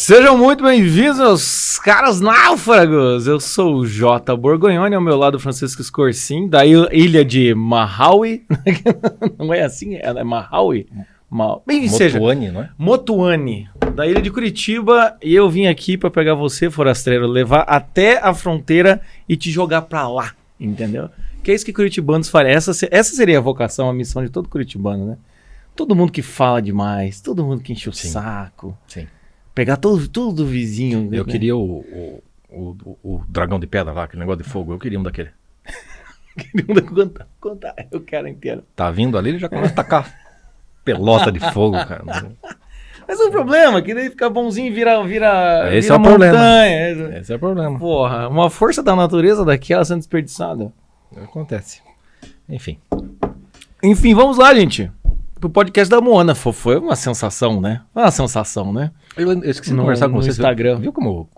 Sejam muito bem-vindos, meus caros náufragos! Eu sou o Jota Borgonhoni, ao meu lado Francisco Scorsin, da ilha de Maui. Não é assim? É Maui? Motuani, não é? Motuani, da ilha de Curitiba. E eu vim aqui para pegar você, forasteiro, levar até a fronteira e te jogar para lá, entendeu? Que é isso que curitibanos fazem. Essa seria a vocação, a missão de todo curitibano, né? Todo mundo que fala demais, todo mundo que enche o saco. Sim. Pegar tudo do vizinho. Eu queria o dragão de pedra lá, aquele negócio de fogo. Eu queria um daquele. Conta, eu quero inteiro. Tá vindo ali, ele já começa a tacar pelota de fogo, cara. Mas o problema é que daí fica bonzinho e vira Esse é o montanha. problema. Esse é o problema. Porra, uma força da natureza daquela sendo desperdiçada. Acontece. Enfim, vamos lá, gente. Pro podcast da Moana. Foi uma sensação, né? Eu esqueci de conversar com vocês. No Instagram. Viu como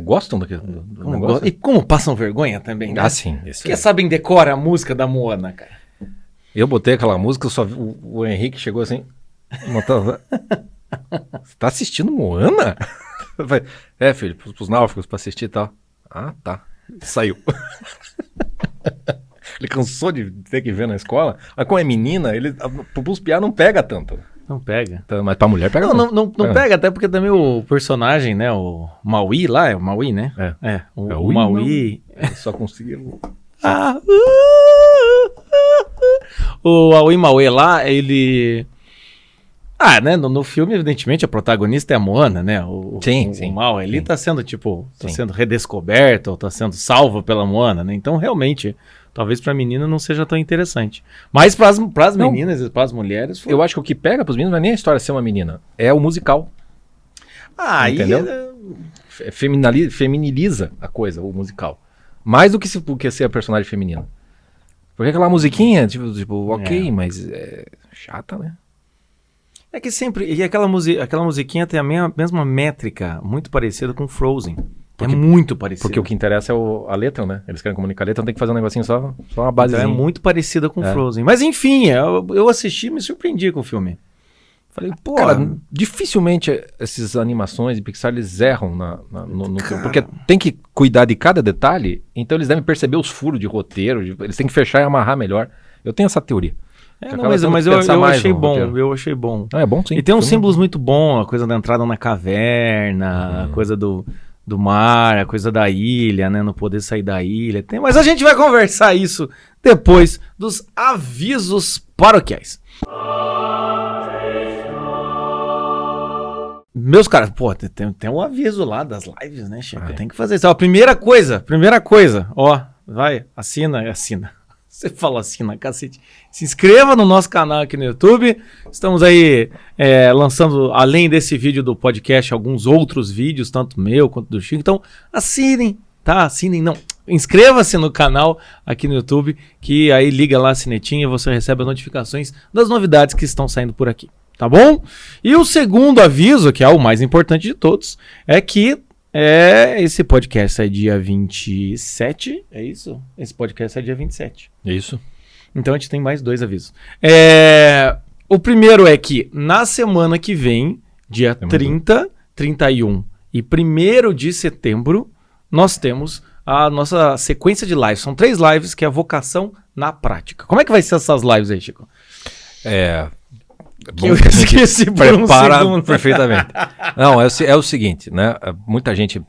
gostam do negócio? E como passam vergonha também, né? Ah, sim. Porque sabem decora a música da Moana, cara. Eu botei aquela música, só vi, o Henrique chegou assim. Você tá assistindo Moana? Eu falei, filho, pros náufragos pra assistir e tal. Ah, tá. Saiu. Ele cansou de ter que ver na escola. Mas como é menina, pros piá não pega tanto. Não pega. Então, mas pra mulher pega tanto. Não pega, até porque também o personagem, né? O Maui lá, é o Maui, né? O Maui. Só conseguiram. O Aoi Maui lá, ele... né? No filme, evidentemente, a protagonista é a Moana, né? Sim. O mal ali tá sendo, sendo redescoberto, ou tá sendo salvo pela Moana, né? Então, realmente, talvez pra menina não seja tão interessante. Mas pras meninas e pras mulheres... Eu acho que o que pega pros meninos não é nem a história ser uma menina, é o musical. Entendeu? Feminiliza a coisa, o musical. Mais do que ser a personagem feminina. Porque aquela musiquinha, ok, mas é chata, né? É que sempre... E aquela musiquinha tem a mesma métrica, muito parecida com Frozen. É muito parecido. Porque o que interessa é a letra, né? Eles querem comunicar a letra, então tem que fazer um negocinho só uma basezinha. Então é muito parecida com Frozen. Mas enfim, eu assisti e me surpreendi com o filme. Falei, pô... Cara, dificilmente essas animações de Pixar, eles erram no filme. Porque tem que cuidar de cada detalhe, então eles devem perceber os furos de roteiro, eles têm que fechar e amarrar melhor. Eu tenho essa teoria. Mas eu achei bom, eu achei bom. É bom, sim. E tem uns símbolos muito bons, a coisa da entrada na caverna, a coisa do mar, a coisa da ilha, né? Não poder sair da ilha. Mas a gente vai conversar isso depois dos avisos paroquiais. Meus caras, pô, tem um aviso lá das lives, né, Chico? Tem que fazer isso. Ó, primeira coisa, ó, vai, assina. Você fala assina, cacete. Se inscreva no nosso canal aqui no YouTube. Estamos aí lançando, além desse vídeo do podcast, alguns outros vídeos, tanto meu quanto do Chico. Então, assinem, tá? Inscreva-se no canal aqui no YouTube, que aí liga lá a sinetinha e você recebe as notificações das novidades que estão saindo por aqui. Tá bom? E o segundo aviso, que é o mais importante de todos, é que esse podcast é dia 27, é isso? Esse podcast é dia 27. Isso. Então a gente tem mais 2 avisos. O primeiro é que na semana que vem, dia 30, 31 e 1º de setembro, nós temos a nossa sequência de lives. São 3 lives, que é a vocação na prática. Como é que vai ser essas lives aí, Chico? Que eu esqueci por prepara um segundo. Perfeitamente. Não, é o seguinte, né? Muita gente,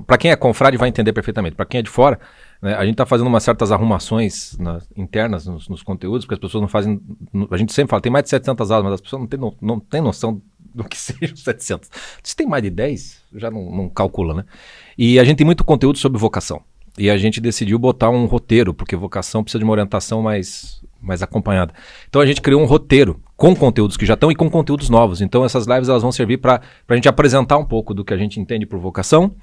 para quem é confrade vai entender perfeitamente. Para quem é de fora, né, a gente está fazendo umas certas arrumações internas nos conteúdos, porque as pessoas não fazem... A gente sempre fala, tem mais de 700 aulas, mas as pessoas não têm noção do que sejam 700. Se tem mais de 10, já não calcula, né? E a gente tem muito conteúdo sobre vocação. E a gente decidiu botar um roteiro, porque vocação precisa de uma orientação mais acompanhada. Então a gente criou um roteiro com conteúdos que já estão e com conteúdos novos. Então essas lives elas vão servir para a gente apresentar um pouco do que a gente entende por vocação,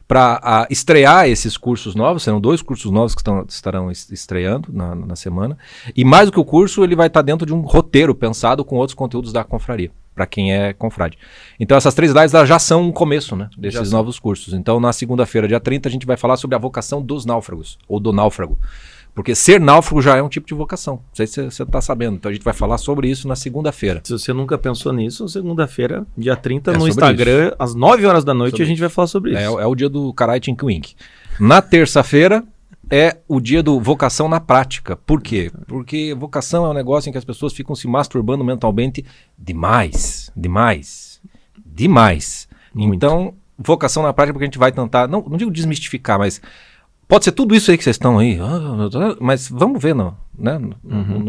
para estrear esses cursos novos. Serão 2 cursos novos que estarão estreando na semana. E mais do que o curso, ele vai estar dentro de um roteiro pensado com outros conteúdos da confraria, para quem é confrade. Então essas 3 lives elas já são um começo, né, desses novos cursos. Então na segunda-feira, dia 30, a gente vai falar sobre a vocação dos náufragos, ou do náufrago. Porque ser náufrago já é um tipo de vocação. Não sei se você está sabendo. Então a gente vai falar sobre isso na segunda-feira. Se você nunca pensou nisso, segunda-feira, dia 30, no Instagram, isso. Às 9 horas da noite, a gente vai falar sobre isso. É o dia do Karate Tink Wink. Na terça-feira é o dia do vocação na prática. Por quê? Porque vocação é um negócio em que as pessoas ficam se masturbando mentalmente demais. Muito. Então, vocação na prática, porque a gente vai tentar, não digo desmistificar, mas pode ser tudo isso aí que vocês estão aí, mas vamos ver no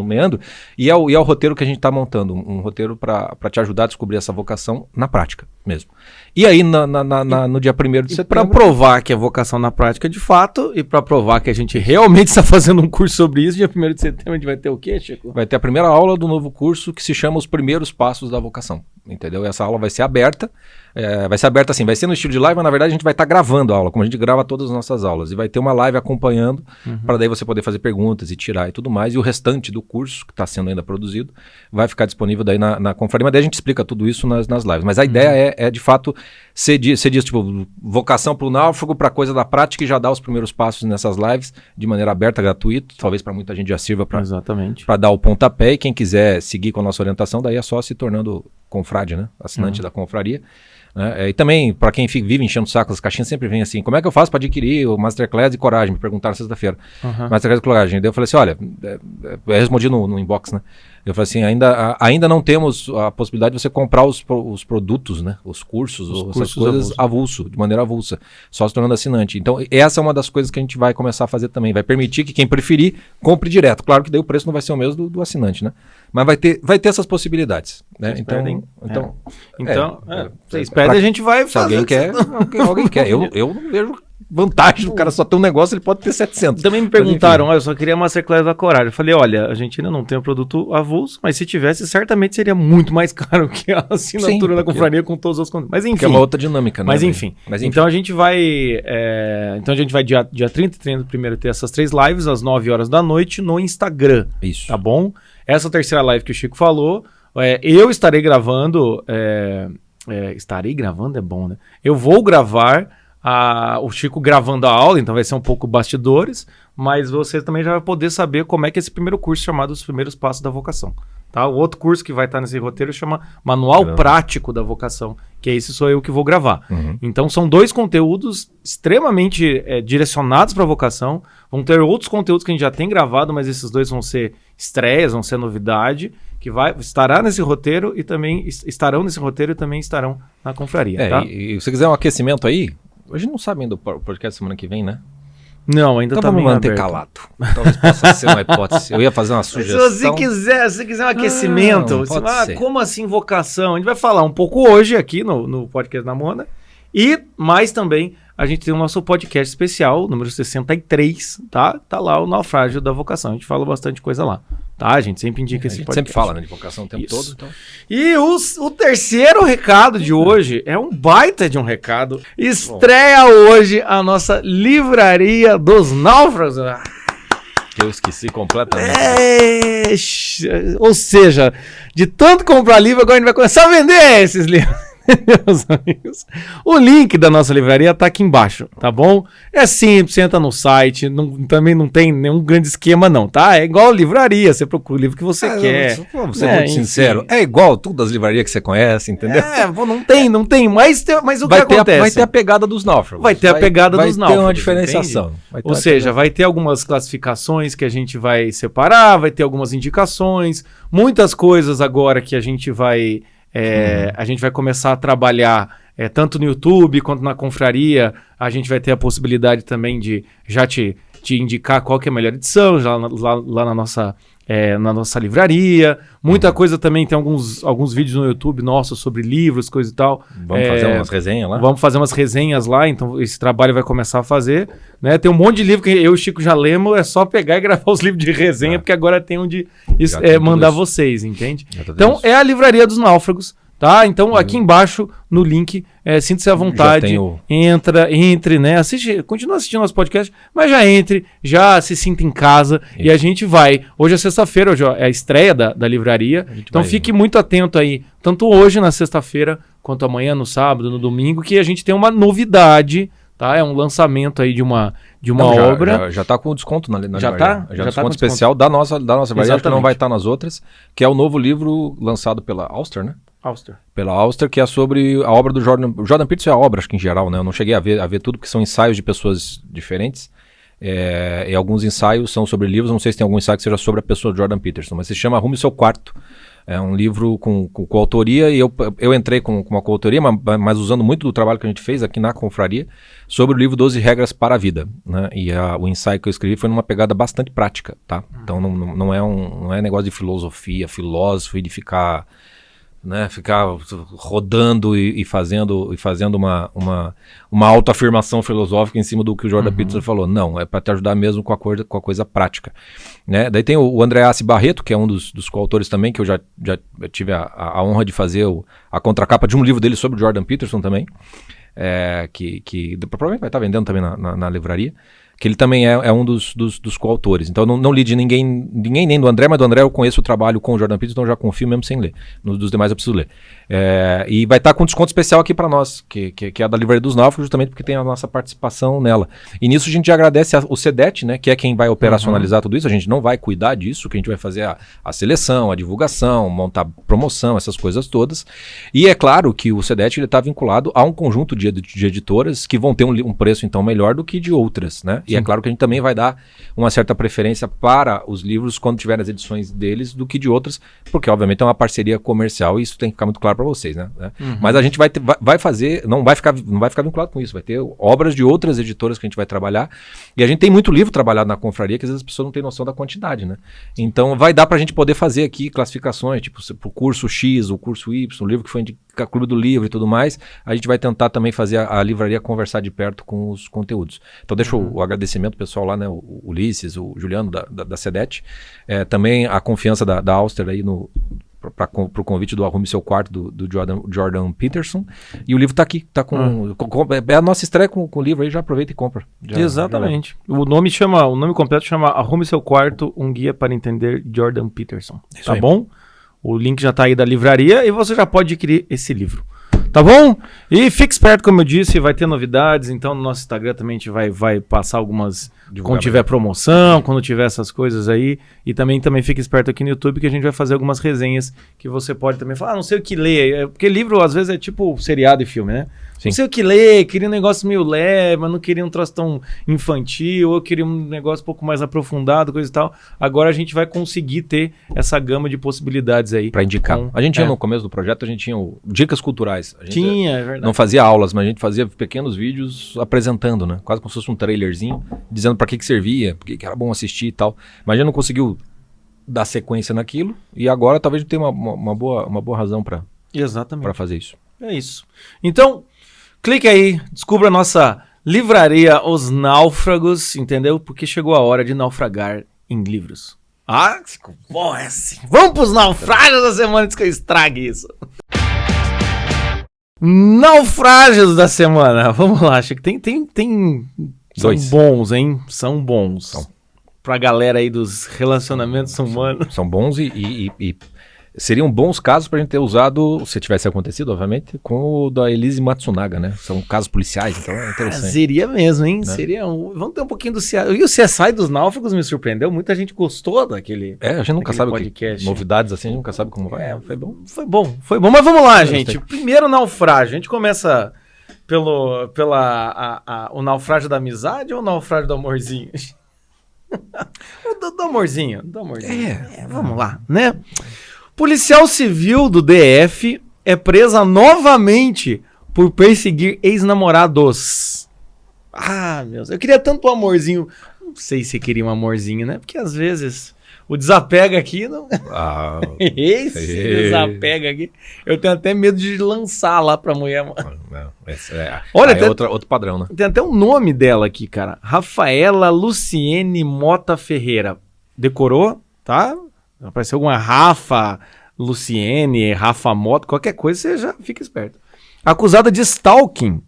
meandro. E é o roteiro que a gente está montando, um roteiro para te ajudar a descobrir essa vocação na prática mesmo. E aí, no dia 1º de setembro... Para provar que é vocação na prática de fato, e para provar que a gente realmente está fazendo um curso sobre isso, dia 1º de setembro a gente vai ter o quê, Chico? Vai ter a primeira aula do novo curso que se chama Os Primeiros Passos da Vocação. Entendeu? Essa aula vai ser aberta. Vai ser aberta assim, vai ser no estilo de live, mas na verdade a gente vai estar gravando a aula, como a gente grava todas as nossas aulas. E vai ter uma live acompanhando, para daí você poder fazer perguntas e tirar e tudo mais. E o restante do curso, que está sendo ainda produzido, vai ficar disponível daí na confraria. Mas daí a gente explica tudo isso nas lives. Mas a ideia é de fato, ser disso, tipo, vocação para o náufrago, para coisa da prática, e já dar os primeiros passos nessas lives, de maneira aberta, gratuita. Talvez para muita gente já sirva para dar o pontapé. E quem quiser seguir com a nossa orientação, daí é só se tornando confrade, né? Assinante da confraria. Né? E também, para quem vive enchendo o saco, as caixinhas sempre vêm assim: como é que eu faço para adquirir o Masterclass de Coragem? Me perguntaram sexta-feira. Masterclass de Coragem. Daí eu falei assim: olha, eu respondi no inbox, né? Eu falei assim: ainda não temos a possibilidade de você comprar os produtos, né? Os cursos essas coisas avulso, de maneira avulsa, só se tornando assinante. Então, essa é uma das coisas que a gente vai começar a fazer também. Vai permitir que quem preferir compre direto. Claro que daí o preço não vai ser o mesmo do assinante, né? Mas vai ter essas possibilidades. Né? Vocês pedem, a gente vai fazer. Alguém quer. Eu não vejo vantagem do cara só ter um negócio, ele pode ter 700. Também me perguntaram, eu só queria Masterclass da Coragem. Eu falei, olha, a gente ainda não tem o produto avulso, mas se tivesse, certamente seria muito mais caro que a assinatura da confraria com todos os conteúdos. Mas enfim. Que é uma outra dinâmica, né? Mas enfim. Então a gente vai dia 30 e 31º ter essas 3 lives, às 9 horas da noite, no Instagram. Isso. Tá bom? Essa terceira live que o Chico falou, eu estarei gravando. Estarei gravando é bom, né? Eu vou gravar o Chico gravando a aula, então vai ser um pouco bastidores, mas você também já vai poder saber como é que é esse primeiro curso chamado Os Primeiros Passos da Vocação. Tá? O outro curso que vai estar nesse roteiro chama Manual Prático da Vocação, que esse sou eu que vou gravar. Então são 2 conteúdos extremamente direcionados para a vocação. Vão ter outros conteúdos que a gente já tem gravado, mas esses 2 vão ser estreias, vão ser novidade, que estará nesse roteiro e também estarão nesse roteiro e também estarão na confraria. Tá? E se você quiser um aquecimento aí, hoje não sabe ainda o podcast semana que vem, né? Não, ainda então vamos manter calado. Talvez possa ser uma hipótese. Eu ia fazer uma sugestão. Se você quiser um aquecimento, como assim vocação? A gente vai falar um pouco hoje aqui no podcast da Mona. E mais também, a gente tem o nosso podcast especial, número 63, tá? Tá lá o Naufrágio da Vocação. A gente fala bastante coisa lá. Tá, a gente sempre indica esse podcast. Sempre fala, né, de vocação o tempo todo. Então. E o terceiro recado de hoje é um baita de um recado. Estreia hoje a nossa Livraria dos Náufragos. Que eu esqueci completamente. Ou seja, de tanto comprar livro, agora a gente vai começar a vender esses livros. Meus amigos, o link da nossa livraria tá aqui embaixo, tá bom? É simples, você entra no site, também não tem nenhum grande esquema não, tá? É igual livraria, você procura o livro que você quer. Vamos ser muito sincero, é igual tudo das livrarias que você conhece, entendeu? Não tem, mas o que acontece? Vai ter a pegada dos náufragos. Vai ter a pegada dos náufragos. Vai ter uma diferenciação. Ou seja, vai ter algumas classificações que a gente vai separar, vai ter algumas indicações, muitas coisas agora que a gente vai começar a trabalhar tanto no YouTube quanto na confraria. A gente vai ter a possibilidade também de já te indicar qual que é a melhor edição lá na nossa livraria. Muita coisa também, tem alguns vídeos no YouTube nossos sobre livros, coisa e tal. Vamos fazer umas resenhas lá? Vamos fazer umas resenhas lá, então esse trabalho vai começar a fazer. Né? Tem um monte de livro que eu e o Chico já lemos, é só pegar e gravar os livros de resenha, porque agora tem onde mandar vocês, entende? Então é a Livraria dos Náufragos. Tá? Então, aqui embaixo, no link, sinta-se à vontade, entre, né? Continua assistindo nosso podcast, mas já entre, já se sinta em casa. Isso. E a gente vai. Hoje é sexta-feira, hoje é a estreia da livraria. Então fique muito atento aí, tanto hoje na sexta-feira, quanto amanhã, no sábado, no domingo, que a gente tem uma novidade. tá? É um lançamento aí de uma Não, obra. Já tá com desconto na Já livraria. tá? Já desconto especial da nossa livraria, acho que não Exatamente. vai estar nas outras, que é o novo livro lançado pela Auster, né? Auster. Pela Auster, que é sobre a obra do Jordan. O Jordan Peterson é a obra, acho que em geral, né? Eu não cheguei a ver tudo, porque são ensaios de pessoas diferentes. E alguns ensaios são sobre livros, não sei se tem algum ensaio que seja sobre a pessoa de Jordan Peterson, mas se chama Arrume o Seu Quarto. É um livro com coautoria, e eu entrei com uma coautoria, mas usando muito do trabalho que a gente fez aqui na confraria, sobre o livro 12 Regras para a Vida, né? E o ensaio que eu escrevi foi numa pegada bastante prática, tá? Então não é negócio de filosofia, filósofo e de ficar rodando e fazendo uma autoafirmação filosófica em cima do que o Jordan Peterson falou. Não, é para te ajudar mesmo com a coisa prática. Né? Daí tem o Andreassi Barreto, que é um dos coautores também, que eu já tive a honra de fazer a contracapa de um livro dele sobre o Jordan Peterson também, que provavelmente vai estar vendendo também na livraria. Que ele também é um dos coautores. Então eu não li de ninguém nem do André, mas do André eu conheço o trabalho com o Jordan Peterson, então eu já confio mesmo sem ler. Dos demais eu preciso ler. E vai estar com desconto especial aqui para nós, que é a da Livraria dos Náufragos, justamente porque tem a nossa participação nela. E nisso a gente já agradece o SEDET, né, que é quem vai operacionalizar tudo isso. A gente não vai cuidar disso, que a gente vai fazer a seleção, a divulgação, montar promoção, essas coisas todas. E é claro que o SEDET está vinculado a um conjunto de editoras que vão ter um preço então melhor do que de outras, né? E é claro que a gente também vai dar uma certa preferência para os livros quando tiver as edições deles do que de outras, porque obviamente é uma parceria comercial e isso tem que ficar muito claro para vocês, né? Mas a gente vai fazer, não vai ficar vinculado com isso, vai ter obras de outras editoras que a gente vai trabalhar, e a gente tem muito livro trabalhado na confraria que às vezes as pessoas não têm noção da quantidade, né? Então vai dar para a gente poder fazer aqui classificações, tipo o curso X, o curso Y, o livro que foi indicado, Clube do Livro e tudo mais, a gente vai tentar também fazer a livraria conversar de perto com os conteúdos. Então deixa o agradecimento pessoal lá, né, o Ulisses, o Juliano da SEDET, também a confiança da Auster aí para o convite do Arrume Seu Quarto do Jordan Peterson, e o livro está aqui, tá é a nossa estreia com o livro aí, já aproveita e compra. Exatamente. O nome completo chama Arrume Seu Quarto, um guia para entender Jordan Peterson. Isso tá aí. Bom? O link já está aí da livraria e você já pode adquirir esse livro. Tá bom? E fique esperto, como eu disse, vai ter novidades, então no nosso Instagram também a gente vai passar algumas, quando tiver promoção, quando tiver essas coisas aí, e também fique esperto aqui no YouTube que a gente vai fazer algumas resenhas que você pode também falar, não sei o que ler, porque livro às vezes é tipo seriado e filme, né? Sim. Não sei o que ler, queria um negócio meio leve, mas não queria um troço tão infantil, ou eu queria um negócio um pouco mais aprofundado, coisa e tal. Agora a gente vai conseguir ter essa gama de possibilidades aí. Para indicar. A gente tinha no começo do projeto, a gente tinha dicas culturais. A gente é verdade. Não fazia aulas, mas a gente fazia pequenos vídeos apresentando, né? Quase como se fosse um trailerzinho, dizendo para que servia, porque que era bom assistir e tal. Mas a gente não conseguiu dar sequência naquilo, e agora talvez tenha uma boa razão para fazer isso. É isso. Então, clique aí, descubra a nossa livraria Os Náufragos, entendeu? Porque chegou a hora de naufragar em livros. Bom, é assim. Vamos pros naufrágios da semana antes que eu estrague isso. Naufrágios da semana. Vamos lá, acho que tem são bons, hein? São bons. Pra galera aí dos relacionamentos humanos. São bons e seriam bons casos pra gente ter usado, se tivesse acontecido, obviamente, com o da Elise Matsunaga, né? São casos policiais, então é interessante. Seria mesmo, hein? Né? Vamos ter um pouquinho do CSI. E o CSI dos Náufragos me surpreendeu. Muita gente gostou daquele a gente nunca sabe podcast. Novidades assim, a gente nunca sabe como vai. Foi bom. Foi bom, mas vamos lá, gente. Primeiro naufrágio. A gente começa o naufrágio da amizade ou o naufrágio do amorzinho? do amorzinho. Vamos lá, né? Policial civil do DF é presa novamente por perseguir ex-namorados. Meu Deus, eu queria tanto um amorzinho. Não sei se queria um amorzinho, né? Porque às vezes o desapega aqui não. Desapega aqui. Eu tenho até medo de lançar lá pra mulher. Olha, tem outro padrão, né? Tem até o nome dela aqui, cara. Rafaela Luciene Mota Ferreira. Decorou, tá? Apareceu alguma Rafa Luciene, Rafa Mota, qualquer coisa, você já fica esperto. Acusada de stalking,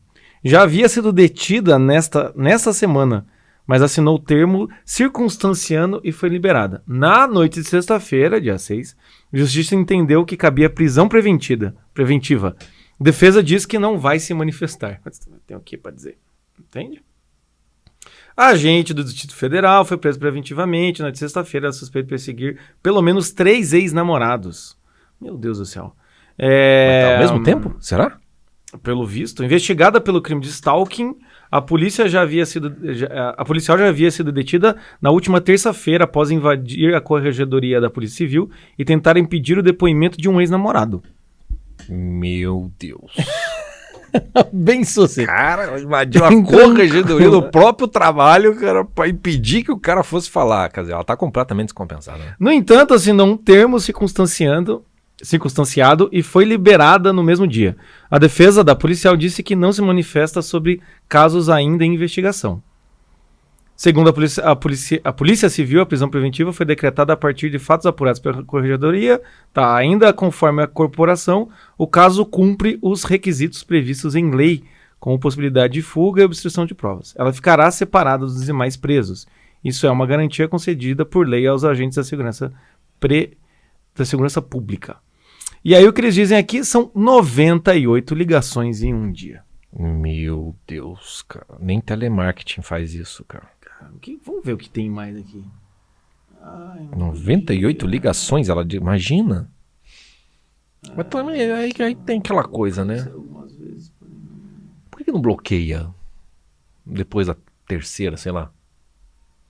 já havia sido detida nesta semana, mas assinou o termo circunstanciando e foi liberada. Na noite de sexta-feira, dia 6, a justiça entendeu que cabia prisão preventiva. Defesa diz que não vai se manifestar. Tem o que para dizer? Entende? A agente do Distrito Federal foi preso preventivamente na sexta-feira, suspeito de perseguir pelo menos 3 ex-namorados. Meu Deus do céu. Mas tá ao mesmo tempo? Será? Pelo visto, investigada pelo crime de stalking, a policial já havia sido detida na última terça-feira após invadir a corregedoria da Polícia Civil e tentar impedir o depoimento de um ex-namorado. Meu Deus. Bem sossego. Cara, invadiu a corregedoria do próprio trabalho, cara, pra impedir que o cara fosse falar. Quer dizer, ela tá completamente descompensada, né? No entanto, assinou um termo circunstanciado e foi liberada no mesmo dia. A defesa da policial disse que não se manifesta sobre casos ainda em investigação. Segundo a Polícia Civil, a prisão preventiva foi decretada a partir de fatos apurados pela corregedoria. Tá, ainda conforme a corporação, o caso cumpre os requisitos previstos em lei, com possibilidade de fuga e obstrução de provas. Ela ficará separada dos demais presos. Isso é uma garantia concedida por lei aos agentes da segurança pública. E aí o que eles dizem aqui são 98 ligações em um dia. Meu Deus, cara. Nem telemarketing faz isso, cara. Vamos ver o que tem mais aqui. 98 ligações, imagina. Mas também aí tem aquela coisa, né? Por que não bloqueia depois da terceira, sei lá,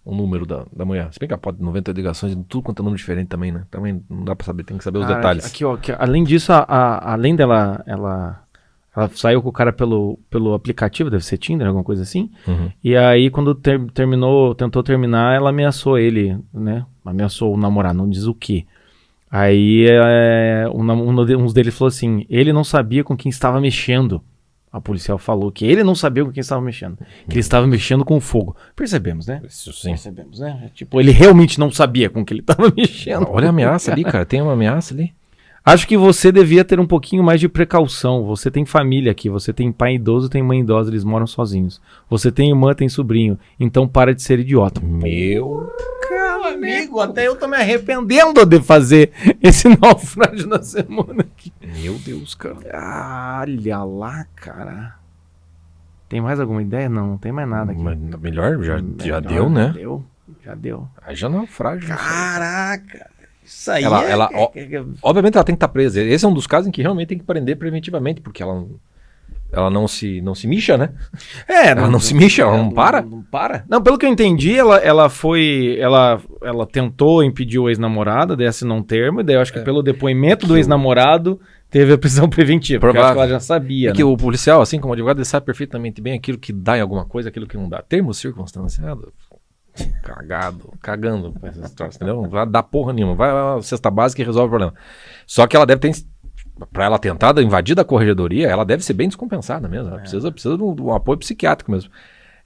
o número da mulher? Se bem que ela pode 98 ligações, tudo quanto é número diferente também, né? Também não dá pra saber, tem que saber os detalhes. Aqui, ó, além disso, além dela, ela saiu com o cara pelo aplicativo, deve ser Tinder, alguma coisa assim. Uhum. E aí, quando tentou terminar, ela ameaçou ele, né? Ameaçou o namorado, não diz o quê. Aí, um deles falou assim, ele não sabia com quem estava mexendo. A policial falou que ele não sabia com quem estava mexendo. Que ele estava mexendo com fogo. Percebemos, né? Isso sim. Percebemos, né? Tipo, ele realmente não sabia com que ele estava mexendo. Olha a ameaça ali, cara. Tem uma ameaça ali. Acho que você devia ter um pouquinho mais de precaução. Você tem família aqui. Você tem pai idoso, tem mãe idosa. Eles moram sozinhos. Você tem irmã, tem sobrinho. Então para de ser idiota. Meu amigo, até eu tô me arrependendo de fazer esse naufrágio da semana aqui. Meu Deus, cara. Olha lá, cara. Tem mais alguma ideia? Não tem mais nada aqui. Mas melhor, já deu, né? Já deu. Aí já naufrágio. Caraca. Isso aí obviamente ela tem que estar presa. Esse é um dos casos em que realmente tem que prender preventivamente, porque ela não se mixa, né? Ela não se mixa, ela não para. Não para. Não, pelo que eu entendi, ela tentou impedir o ex-namorado, daí assinou um termo, e daí eu acho que pelo depoimento do ex-namorado teve a prisão preventiva, porque eu acho que ela já sabia. Que o policial, assim como o advogado, ele sabe perfeitamente bem aquilo que dá em alguma coisa, aquilo que não dá. Termo circunstanciado, cagando com essas histórias, entendeu? Não vai dar porra nenhuma. Vai à cesta básica e resolve o problema. Só que ela deve ter... Pra ela tentar invadir da corregedoria, ela deve ser bem descompensada mesmo. Ela precisa de um apoio psiquiátrico mesmo.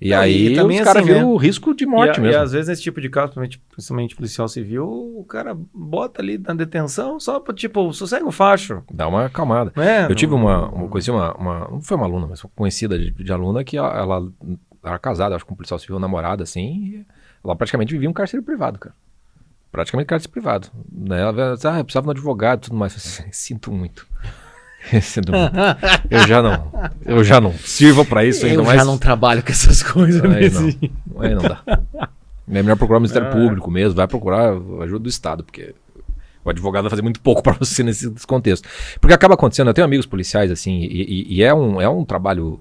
E aí os caras viram o risco de morte mesmo. E às vezes nesse tipo de caso, principalmente policial civil, o cara bota ali na detenção só pra, tipo, sossega o facho. Dá uma acalmada. Eu tive conheci não foi uma aluna, mas uma conhecida de aluna que ela era casada, acho que com um policial civil, namorada, assim, e ela praticamente vivia um cárcere privado, cara. Praticamente cárcere privado. Né? Ela eu precisava de um advogado e tudo mais. Sinto muito. Eu já não sirvo pra isso ainda mais. Eu já não trabalho com essas coisas mesmo. Aí não dá. É melhor procurar o Ministério Público mesmo. Vai procurar a ajuda do Estado, porque o advogado vai fazer muito pouco pra você nesse contexto. Porque acaba acontecendo, eu tenho amigos policiais assim, e é um trabalho...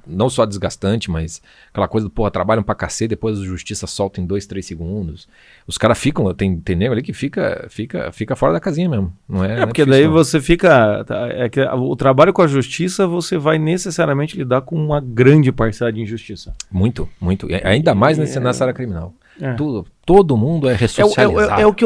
não só desgastante, mas aquela coisa do, trabalham pra cacete, depois a justiça solta em 2, 3 segundos. Os caras ficam, tem nego ali que fica fora da casinha mesmo. Não é porque difícil, daí você fica... o trabalho com a justiça, você vai necessariamente lidar com uma grande parcela de injustiça. Muito, muito. Ainda mais nessa área criminal. Todo mundo é ressocializado. É o que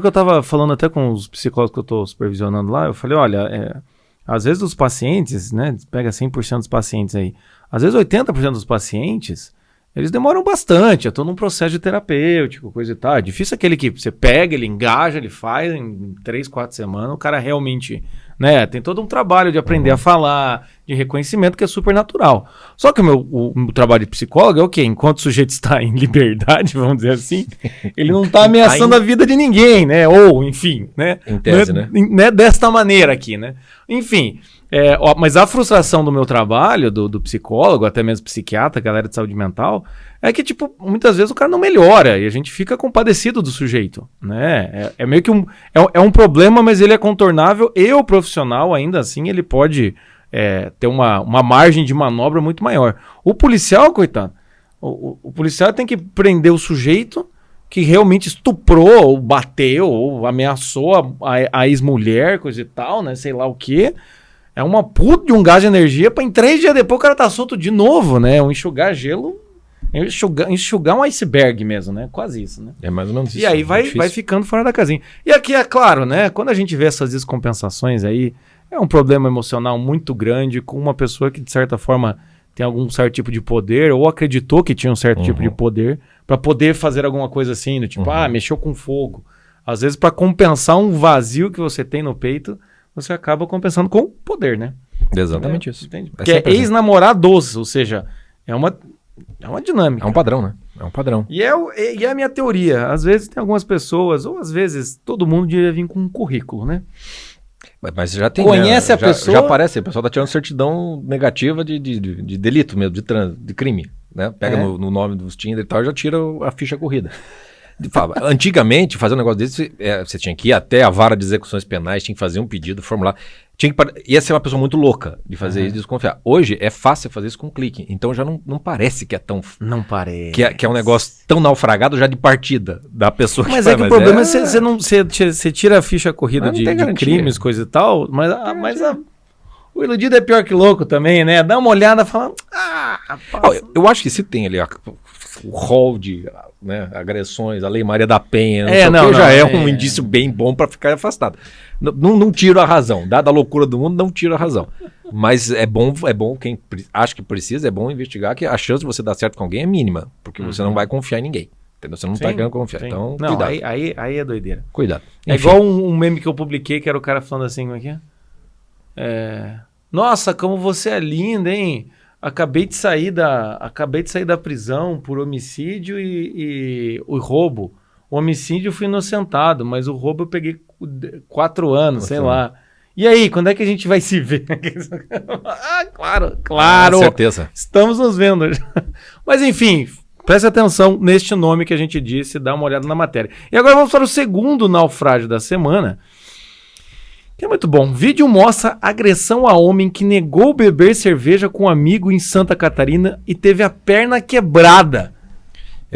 eu tava falando até com os psicólogos que eu tô supervisionando lá. Eu falei, olha... Às vezes os pacientes, né, pega 100% dos pacientes aí, às vezes 80% dos pacientes, eles demoram bastante, eu tô num processo de terapêutico, coisa e tal. É difícil aquele que você pega, ele engaja, ele faz em 3, 4 semanas, o cara realmente, né, tem todo um trabalho de aprender a falar, de reconhecimento que é super natural. Só que o trabalho de psicólogo é o quê? Enquanto o sujeito está em liberdade, vamos dizer assim, ele não está ameaçando a vida de ninguém, né? Ou, enfim, né? Em tese, né? Né? Desta maneira aqui, né? Enfim, mas a frustração do meu trabalho, do psicólogo, até mesmo psiquiatra, galera de saúde mental, é que, tipo, muitas vezes o cara não melhora e a gente fica compadecido do sujeito, né? É meio que um problema, mas ele é contornável e o profissional, ainda assim, ele pode ter uma margem de manobra muito maior. O policial, coitado, o policial tem que prender o sujeito que realmente estuprou, ou bateu, ou ameaçou a ex-mulher, coisa e tal, né? Sei lá o quê. É uma puta de um gás de energia para em 3 dias depois o cara tá solto de novo, né? Um enxugar gelo... Enxugar um iceberg mesmo, né? Quase isso, né? É mais ou menos isso. E aí vai ficando fora da casinha. E aqui é claro, né? Quando a gente vê essas descompensações aí, é um problema emocional muito grande com uma pessoa que, de certa forma, tem algum certo tipo de poder, ou acreditou que tinha um certo tipo de poder, para poder fazer alguma coisa assim, do tipo, mexeu com fogo. Às vezes, para compensar um vazio que você tem no peito, você acaba compensando com poder, né? Exatamente isso. Entende? Porque é ex-namorados, ou seja, é uma dinâmica. É um padrão, né? É um padrão. E é a minha teoria. Às vezes tem algumas pessoas, ou às vezes todo mundo devia vir com um currículo, né? Mas já tem. Conhece né? a pessoa. Já aparece, o pessoal tá tirando certidão negativa de delito mesmo, de crime. Né? Pega no nome dos Tinder e tal, já tira a ficha corrida. Antigamente, fazer um negócio desse, você tinha que ir até a vara de execuções penais, tinha que fazer um pedido, formular. Ia ser uma pessoa muito louca de fazer isso e desconfiar. Hoje é fácil fazer isso com um clique. Então já não parece que é tão. Não parece. Que é um negócio tão naufragado já de partida da pessoa que mas faz. Mas é que o problema é você tira a ficha corrida de crimes, coisa e tal, mas o iludido é pior que louco também, né? Dá uma olhada e fala. Eu acho que se tem ali o rol de agressões, a Lei Maria da Penha, já é um indício bem bom para ficar afastado. Não tiro a razão, dada a loucura do mundo, não tiro a razão. Mas é bom quem acha que precisa, é bom investigar que a chance de você dar certo com alguém é mínima, porque você não vai confiar em ninguém. Entendeu? Você não tá querendo confiar. Sim. Então, cuidado. Aí é doideira. Cuidado. É igual um meme que eu publiquei, que era o cara falando assim, como é que é? Nossa, como você é linda, hein? Acabei de sair da prisão por homicídio e o roubo. O homicídio eu fui inocentado, mas o roubo eu peguei 4 anos, sei lá. E aí, quando é que a gente vai se ver? Claro. Com certeza. Estamos nos vendo. Mas enfim, preste atenção neste nome que a gente disse, dá uma olhada na matéria. E agora vamos para o segundo naufrágio da semana. Que é muito bom. Vídeo mostra agressão a homem que negou beber cerveja com um amigo em Santa Catarina e teve a perna quebrada.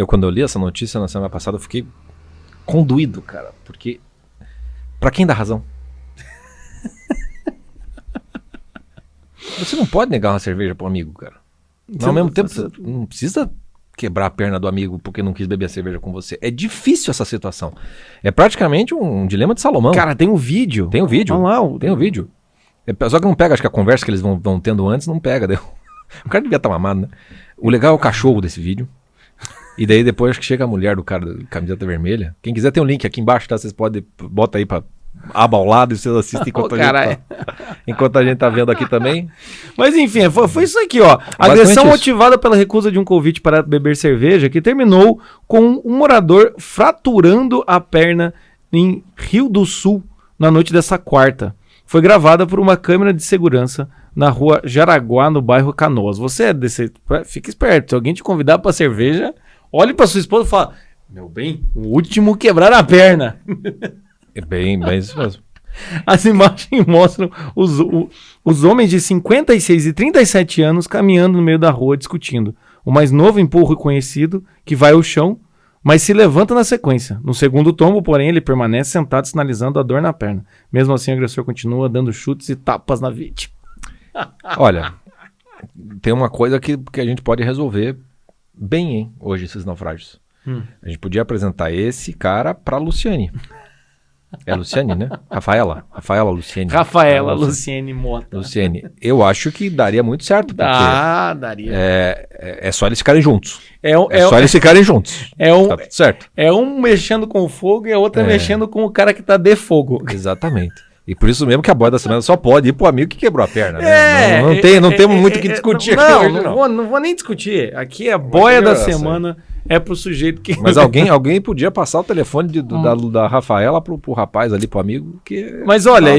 Quando eu li essa notícia na semana passada, eu fiquei condoído, cara. Porque, pra quem dá razão? Você não pode negar uma cerveja pro amigo, cara. Mas, ao mesmo tempo, você não precisa quebrar a perna do amigo porque não quis beber a cerveja com você. É difícil essa situação. É praticamente um dilema de Salomão. Cara, tem um vídeo. Tem um vídeo. Tem um vídeo. Só que não pega, acho que a conversa que eles vão tendo antes não pega. O cara devia estar mamado, né? O legal é o cachorro desse vídeo. E daí depois acho que chega a mulher do cara da camiseta vermelha. Quem quiser tem um link aqui embaixo, tá? Vocês podem, bota aí pra aba ao lado e vocês assistem enquanto a gente tá vendo aqui também. Mas enfim, foi isso aqui, ó. Agressão motivada pela recusa de um convite para beber cerveja que terminou com um morador fraturando a perna em Rio do Sul na noite dessa quarta. Foi gravada por uma câmera de segurança na rua Jaraguá, no bairro Canoas. Você fica esperto, se alguém te convidar para cerveja, olhe para sua esposa e fala: meu bem, o último quebrar a perna. É bem isso mesmo. As imagens mostram os homens de 56 e 37 anos caminhando no meio da rua discutindo. O mais novo empurra o conhecido, que vai ao chão, mas se levanta na sequência. No segundo tombo, porém, ele permanece sentado sinalizando a dor na perna. Mesmo assim, o agressor continua dando chutes e tapas na vítima. Olha, tem uma coisa que a gente pode resolver bem, hein, hoje, esses naufrágios. A gente podia apresentar esse cara pra Luciane. É Luciane, né? Rafaela Luciane. Luciane Mota. Luciane. Eu acho que daria muito certo. Daria. É só eles ficarem juntos. Só eles ficarem juntos. Tá tudo certo. É um mexendo com o fogo e a outra mexendo com o cara que tá de fogo. Exatamente. E por isso mesmo que a boia da semana só pode ir pro amigo que quebrou a perna, né? Não temos muito o que discutir aqui hoje, não vou nem discutir. Aqui a boia da semana é pro sujeito que... Mas alguém podia passar o telefone da Rafaela pro rapaz ali, pro amigo, que... Mas olha,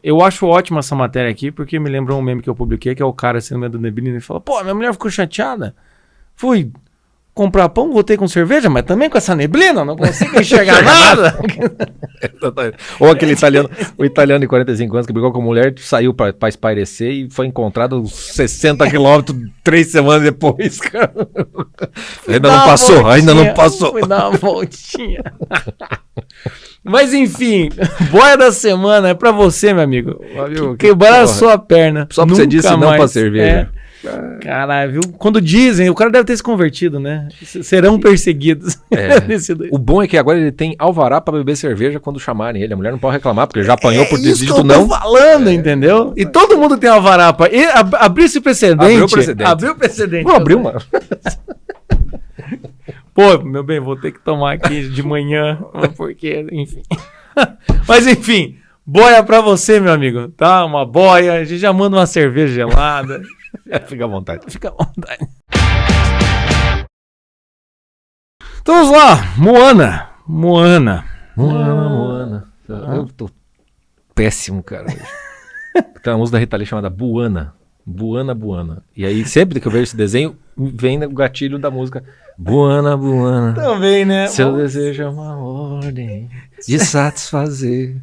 eu acho ótima essa matéria aqui, porque me lembrou um meme que eu publiquei, que é o cara assim no meio do neblina e fala, pô, minha mulher ficou chateada. Fui comprar pão, voltei com cerveja, mas também com essa neblina, não consigo enxergar nada. Ou aquele italiano, o italiano de 45 anos que brigou com a mulher, saiu pra espairecer e foi encontrado 60 quilômetros 3 semanas depois, cara. Ainda não passou. Fui dar uma voltinha. Mas enfim, boia da semana é pra você, meu amigo. Quebrar a sua perna. Só porque você disse não pra cerveja. Caralho, viu? Quando dizem, o cara deve ter se convertido, né? Serão perseguidos. O bom é que agora ele tem alvará pra beber cerveja quando chamarem ele. A mulher não pode reclamar, porque ele já apanhou por desígito não. Eu tô falando, entendeu? E todo mundo tem alvará pra... Abrir esse precedente. Abriu o precedente. Vou abrir uma. Pô, meu bem, vou ter que tomar aqui de manhã, porque, enfim. Mas enfim, boia pra você, meu amigo, tá? Uma boia, a gente já manda uma cerveja gelada. Fica à vontade. Fica à vontade. Então vamos lá, Moana. Eu tô péssimo, cara. Tem uma música da Rita Lee chamada Buana. E aí, sempre que eu vejo esse desenho, vem o gatilho da música Buana. Também, né? Seu desejo é uma ordem de satisfazer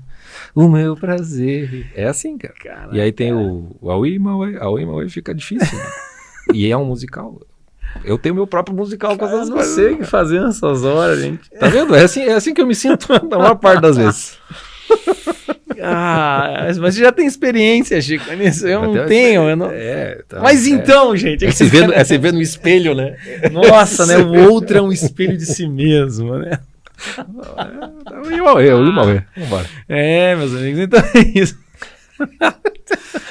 o meu prazer. É assim, cara. Caraca. E aí tem o Aoi Mauê fica difícil. Né? E é um musical. Eu tenho meu próprio musical com essas coisas. Não sei o que fazer nessas horas, gente. Tá vendo? É assim que eu me sinto na maior parte das vezes. Mas você já tem experiência, Chico, nisso. Eu não tenho. Mas então, gente... É se ver no espelho, né? Nossa, né? O outro é um espelho de si mesmo, né? Eu Mauê. Vambora. Meus amigos, então é isso.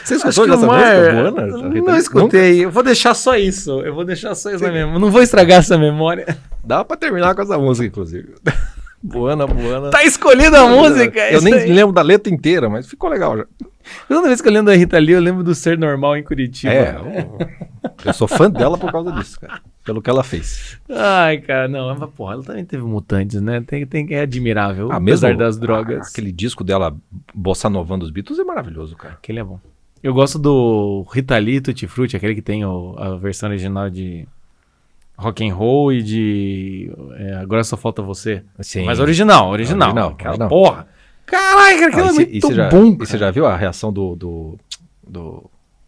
Você escutou dessa música, Buana? Não escutei. Eu vou deixar só isso. Na memória. Não vou estragar essa memória. Dá pra terminar com essa música, inclusive. Buana. Tá escolhida a música. Eu nem lembro da letra inteira, mas ficou legal já. Toda vez que eu lembro da Rita Lee, eu lembro do Ser Normal em Curitiba. Eu sou fã dela por causa disso, cara. Pelo que ela fez. Ai, cara, não. Mas, porra, ela também teve Mutantes, né? É admirável, apesar das drogas. Aquele disco dela, Bossa Novando os Beatles, é maravilhoso, cara. Aquele é bom. Eu gosto do Rita Lee Tutti Frutti, aquele que tem a versão original de rock and roll e de Agora Só Falta Você. Sim. Mas original. Aquela porra. Caralho, aquilo é muito bom. E você já viu a reação do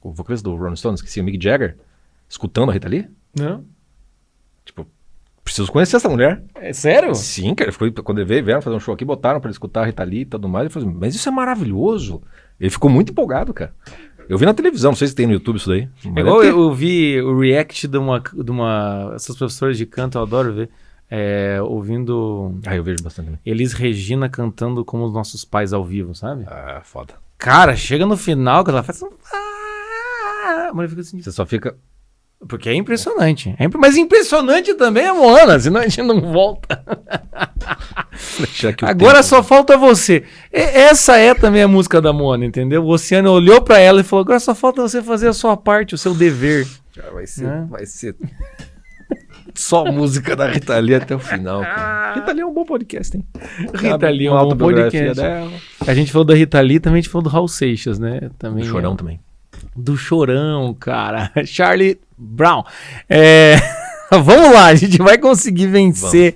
vocalista do Rolling Stones, que se o Mick Jagger, escutando a Rita Lee? Não. Tipo, preciso conhecer essa mulher. É sério? Sim, cara. Quando ele vieram fazer um show aqui, botaram pra ele escutar a Rita Lee e tudo mais. Ele falou, mas isso é maravilhoso. Ele ficou muito empolgado, cara. Eu vi na televisão, não sei se tem no YouTube isso daí. Igual eu vi o react de uma essas professoras de canto, eu adoro ver. Ouvindo... eu vejo bastante. Elis Regina cantando como os nossos pais ao vivo, sabe? Foda. Cara, chega no final, que ela faz... A mulher fica assim... Você só fica... Porque é impressionante. Mas impressionante também é Moana, senão a gente não volta. Agora só falta você. Essa é também a música da Moana, entendeu? O Oceano olhou pra ela e falou, agora só falta você fazer a sua parte, o seu dever. Vai ser só música da Rita Lee até o final, cara. Rita Lee é um bom podcast, hein? Rita Lee é um bom podcast. Dela. A gente falou da Rita Lee, também a gente falou do Raul Seixas, né? Também do Chorão também. Do Chorão, cara. Charlie Brown. Vamos lá, a gente vai conseguir vencer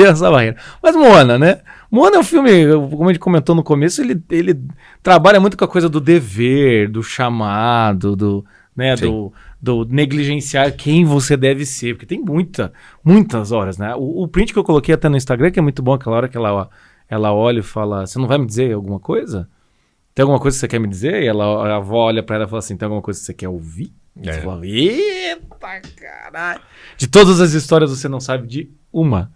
essa barreira. Mas Moana, né? Moana é um filme, como a gente comentou no começo, ele trabalha muito com a coisa do dever, do chamado, do negligenciar quem você deve ser, porque tem muitas horas, né? O print que eu coloquei até no Instagram, que é muito bom, aquela hora que ela olha e fala, você não vai me dizer alguma coisa? Tem alguma coisa que você quer me dizer? E a avó olha pra ela e fala assim, tem alguma coisa que você quer ouvir? Você fala, eita caralho! De todas as histórias você não sabe de uma,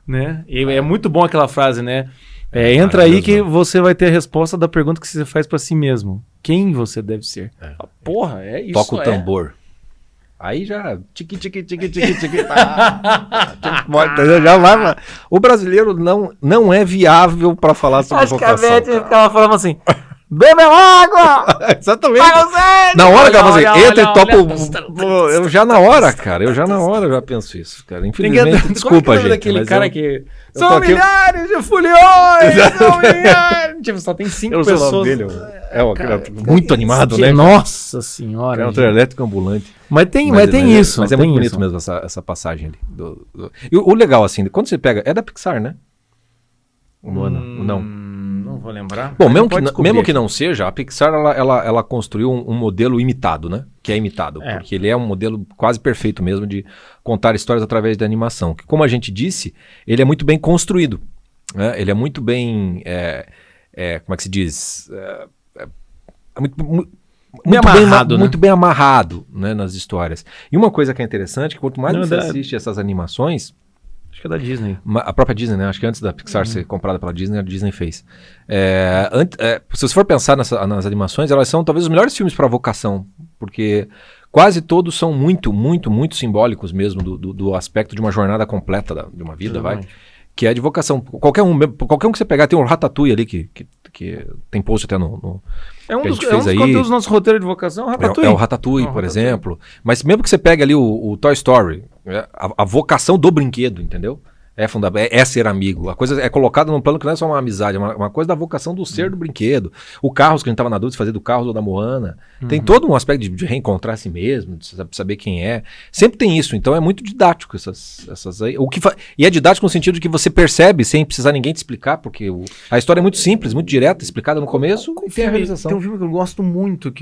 né? E é muito bom aquela frase, né? Entra aí que você vai ter a resposta da pergunta que você faz pra si mesmo. Quem você deve ser? Porra, é isso. Toca o tambor. Aí já tiqui. Já vai. O brasileiro não é viável para falar sobre vocação. Acho que a Beth ficava falando assim: bebe água! Exatamente. Na hora que ela fala assim, entra e topa. Eu já na hora já penso isso, cara. Infelizmente, desculpa, gente. Daquele cara que. São milhares de foliões! São milhares! Tipo, só tem 5 pessoas. Muito animado, né? Nossa senhora. É um trio elétrico ambulante. Mas tem isso. Mas é muito bonito mesmo essa passagem ali. E o legal, assim, quando você pega. É da Pixar, né? O Moana? Não. Não vou lembrar. Bom, mesmo que não seja, a Pixar ela construiu um modelo imitado, né? Que é imitado. Porque ele é um modelo quase perfeito mesmo de contar histórias através da animação. Que, como a gente disse, ele é muito bem construído. Né? Ele é muito bem. Como é que se diz? Muito bem amarrado, né, nas histórias. E uma coisa que é interessante, que quanto mais você assiste essas animações... Acho que é da Disney. A própria Disney, né? Acho que antes da Pixar ser comprada pela Disney, a Disney fez. Se você for pensar nas animações, elas são talvez os melhores filmes para vocação, porque quase todos são muito, muito, muito simbólicos mesmo do aspecto de uma jornada completa de uma vida, que é de vocação. Qualquer um que você pegar, tem um Ratatouille ali que tem post até no é um dos conteúdos do nosso roteiro de vocação, o Ratatouille. É o Ratatouille, por exemplo. Mas mesmo que você pegue ali o Toy Story, a vocação do brinquedo, entendeu? É fundamental, é ser amigo. A coisa é colocada num plano que não é só uma amizade, é uma coisa da vocação do ser do brinquedo. O Carros, que a gente estava na dúvida de fazer do Carros ou da Moana. Tem todo um aspecto de reencontrar a si mesmo, de saber quem é. Sempre tem isso, então é muito didático essas aí. E é didático no sentido de que você percebe sem precisar ninguém te explicar, porque a história é muito simples, muito direta, explicada no começo e tem a realização. Tem um filme que eu gosto muito,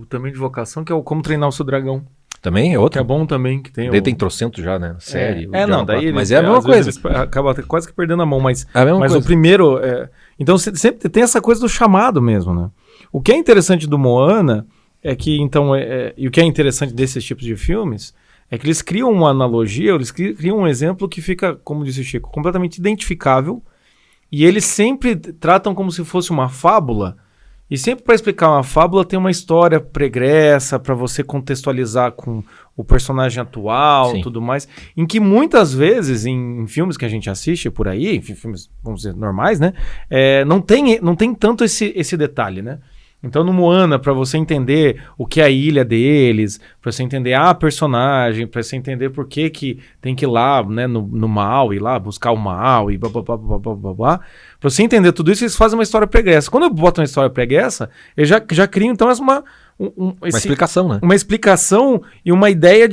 também de vocação, que é o Como Treinar o Seu Dragão. Também é outro? Que é bom também. Que tem tem trocento já, né? Série. Mas é a mesma coisa. Acaba quase que perdendo a mão, mas o primeiro... Então sempre tem essa coisa do chamado mesmo, né? O que é interessante do Moana é que, então, e o que é interessante desses tipos de filmes é que eles criam uma analogia, eles criam um exemplo que fica, como disse o Chico, completamente identificável, e eles sempre tratam como se fosse uma fábula. E sempre para explicar uma fábula tem uma história pregressa para você contextualizar com o personagem atual e tudo mais, em que muitas vezes em filmes que a gente assiste por aí, em filmes, vamos dizer, normais, né, não tem tanto esse detalhe, né? Então no Moana, para você entender o que é a ilha deles, para você entender a personagem, para você entender por que tem que ir lá, né, no mal, ir lá buscar o mal e blá blá blá blá blá blá blá. Pra você entender tudo isso, eles fazem uma história pregressa. Quando eu boto uma história pregressa, eu já crio então uma explicação, né? Uma explicação e uma ideia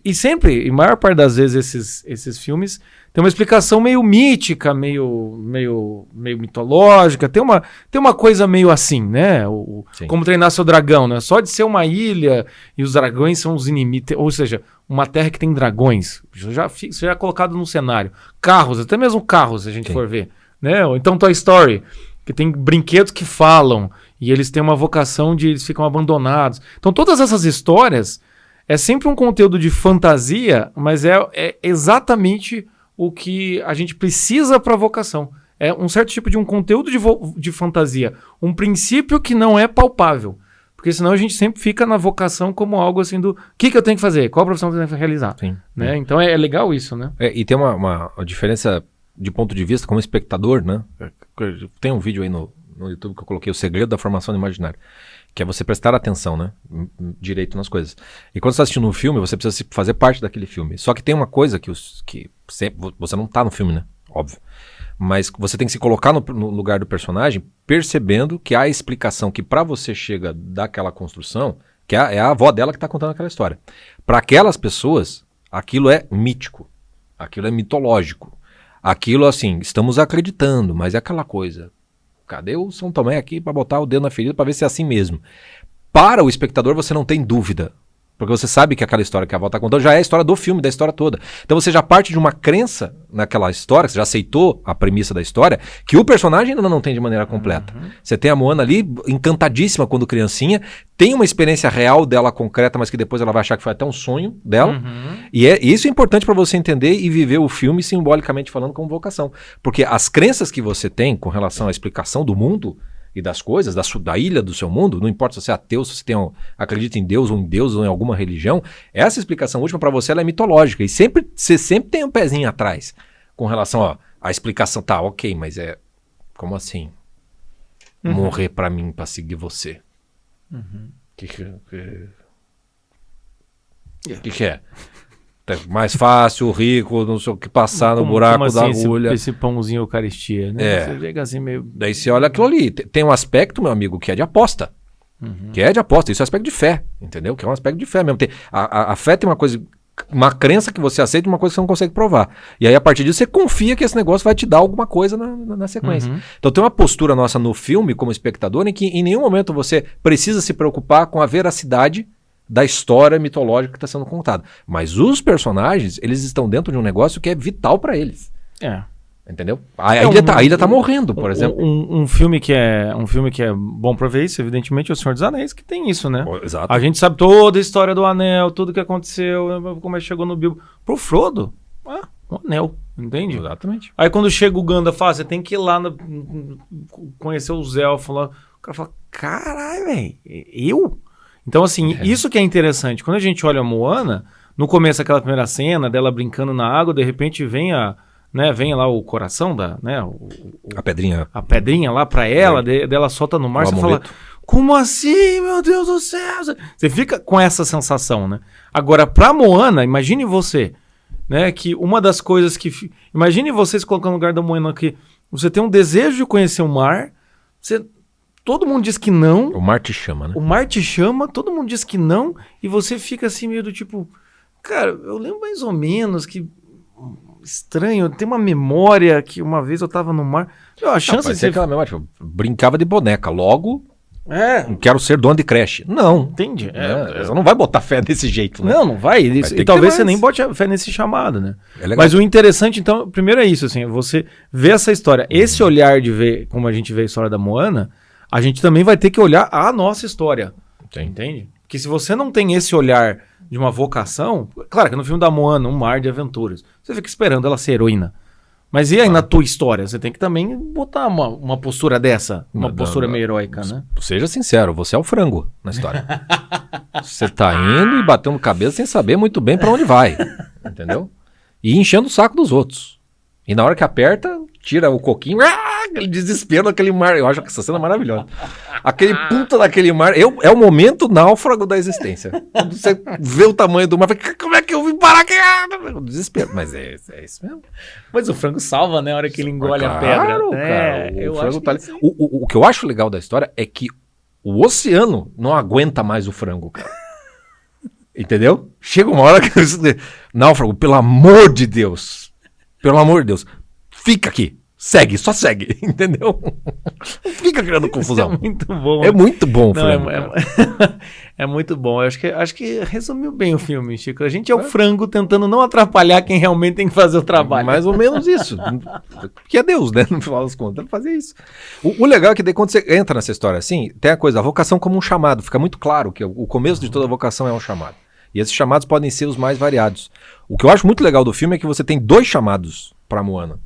e sempre, em maior parte das vezes, esses filmes tem uma explicação meio mítica, meio mitológica, tem uma coisa meio assim, né? Como Treinar Seu Dragão, né? Só de ser uma ilha e os dragões são os inimigos, ou seja, uma terra que tem dragões. Isso já é colocado no cenário. Carros, até mesmo carros, se a gente for ver. Né? Ou então Toy Story, que tem brinquedos que falam e eles têm uma vocação de eles ficam abandonados. Então todas essas histórias é sempre um conteúdo de fantasia, mas é exatamente o que a gente precisa para a vocação. É um certo tipo de um conteúdo de fantasia, um princípio que não é palpável. Porque senão a gente sempre fica na vocação como algo assim do que eu tenho que fazer, qual profissão eu tenho que realizar. Né? Então é legal isso, né? E tem uma diferença de ponto de vista como espectador, né? Tem um vídeo aí no YouTube que eu coloquei, O Segredo da Formação do Imaginário, que é você prestar atenção, né? Direito nas coisas. E quando você está assistindo um filme, você precisa fazer parte daquele filme. Só que tem uma coisa que você não está no filme, né? Óbvio. Mas você tem que se colocar no lugar do personagem, percebendo que a explicação que para você chega daquela construção, que é a avó dela que está contando aquela história. Para aquelas pessoas, aquilo é mítico, aquilo é mitológico. Aquilo, assim, estamos acreditando, mas é aquela coisa. Cadê o São Tomé aqui para botar o dedo na ferida para ver se é assim mesmo? Para o espectador, você não tem dúvida. Porque você sabe que aquela história que a avó está contando já é a história do filme, da história toda. Então você já parte de uma crença naquela história, você já aceitou a premissa da história, que o personagem ainda não tem de maneira completa. Você tem a Moana ali, encantadíssima quando criancinha, tem uma experiência real dela concreta, mas que depois ela vai achar que foi até um sonho dela. E isso é importante para você entender e viver o filme simbolicamente falando como vocação. Porque as crenças que você tem com relação à explicação do mundo, e das coisas, da ilha do seu mundo, não importa se você é ateu, se você acredita em Deus ou em alguma religião, essa explicação última para você ela é mitológica. E você sempre tem um pezinho atrás com relação à explicação. Tá, ok, mas como assim? Morrer para mim, para seguir você? Que é? Mais fácil, rico, não sei o que, passar no buraco da agulha. Esse pãozinho Eucaristia, né? Você chega assim meio... Daí você olha aquilo ali. Tem um aspecto, meu amigo, que é de aposta. Que é de aposta. Isso é um aspecto de fé, entendeu? Que é um aspecto de fé mesmo. A fé tem uma crença que você aceita e uma coisa que você não consegue provar. E aí, a partir disso, você confia que esse negócio vai te dar alguma coisa na sequência. Então, tem uma postura nossa no filme, como espectador, em que em nenhum momento você precisa se preocupar com a veracidade da história mitológica que está sendo contada. Mas os personagens, eles estão dentro de um negócio que é vital para eles. Entendeu? A ilha tá morrendo, por exemplo. Um filme que é bom para ver isso, evidentemente, é O Senhor dos Anéis, que tem isso, né? Exato. A gente sabe toda a história do anel, tudo que aconteceu, como é que chegou no Bilbo. Pro Frodo, um anel, entende? Exatamente. Aí quando chega o Gandalf, você tem que ir lá conhecer os elfos lá. O cara fala, caralho, velho, eu? Então, assim, isso que é interessante. Quando a gente olha a Moana, no começo aquela primeira cena dela brincando na água, de repente vem lá o coração a pedrinha. A pedrinha lá pra ela, dela solta no mar, você fala, como assim, meu Deus do céu? Você fica com essa sensação, né? Agora, pra Moana, imagine você, né, que uma das coisas que... Imagine você se colocando no lugar da Moana, que você tem um desejo de conhecer o mar, todo mundo diz que não. O mar te chama, né? O mar te chama, todo mundo diz que não, e você fica assim meio do tipo... Cara, eu lembro mais ou menos que... Estranho, tem uma memória que uma vez eu tava no mar... A chance de ser aquela memória, tipo, brincava de boneca, logo... Não quero ser dono de creche. Não. Entendi. Você não vai botar fé desse jeito, né? Não vai. E talvez você nem bote fé nesse chamado, né? Mas o interessante, então, primeiro é isso, assim, você vê essa história. Esse olhar de ver, como a gente vê a história da Moana, a gente também vai ter que olhar a nossa história. Sim. Entende? Porque se você não tem esse olhar de uma vocação... Claro que no filme da Moana, Um Mar de Aventuras, você fica esperando ela ser heroína. Mas e aí na tua história? Você tem que também botar uma postura dessa, postura meio heróica, né? Seja sincero, você é o frango na história. Você tá indo e batendo cabeça sem saber muito bem pra onde vai, entendeu? E enchendo o saco dos outros. E na hora que aperta, tira o coquinho, aquele desespero daquele mar. Eu acho que essa cena é maravilhosa. Aquele puta daquele mar, é o momento náufrago da existência. Quando você vê o tamanho do mar, como é que eu vim parar aqui? Desespero, mas é isso mesmo. Mas o frango salva, né, a hora que ele engole a pedra. Cara, o frango tá ali. O que eu acho legal da história é que o oceano não aguenta mais o frango, cara. Entendeu? Chega uma hora que... Náufrago, pelo amor de Deus, fica aqui. Só segue, entendeu? Não fica criando confusão. É muito bom. É muito bom o frango. É muito bom. Eu acho que resumiu bem o filme, Chico. A gente é o frango tentando não atrapalhar quem realmente tem que fazer o trabalho. Mais ou menos isso. Que é Deus, né? No final das contas, fazer isso. O legal é que daí, quando você entra nessa história assim, tem a coisa, a vocação como um chamado. Fica muito claro que o começo de toda vocação é um chamado. E esses chamados podem ser os mais variados. O que eu acho muito legal do filme é que você tem 2 chamados para Moana.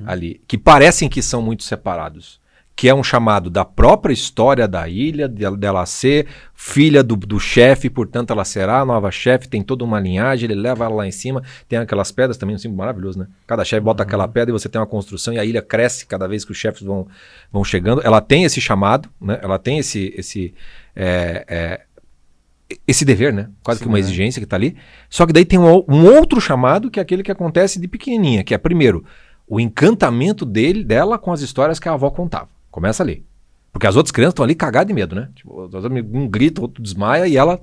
Ali, que parecem que são muito separados, que é um chamado da própria história da ilha, dela ser filha do chefe, portanto ela será a nova chefe, tem toda uma linhagem, ele leva ela lá em cima, tem aquelas pedras também, um símbolo maravilhoso, né? Cada chefe bota aquela pedra e você tem uma construção e a ilha cresce cada vez que os chefes vão chegando. Ela tem esse chamado, né? Ela tem esse dever, né? Quase que uma exigência que tá ali. Só que daí tem um outro chamado que é aquele que acontece de pequenininha, que é primeiro o encantamento dela com as histórias que a avó contava. Começa ali. Porque as outras crianças estão ali cagadas de medo, né? Tipo, um grita, outro desmaia e ela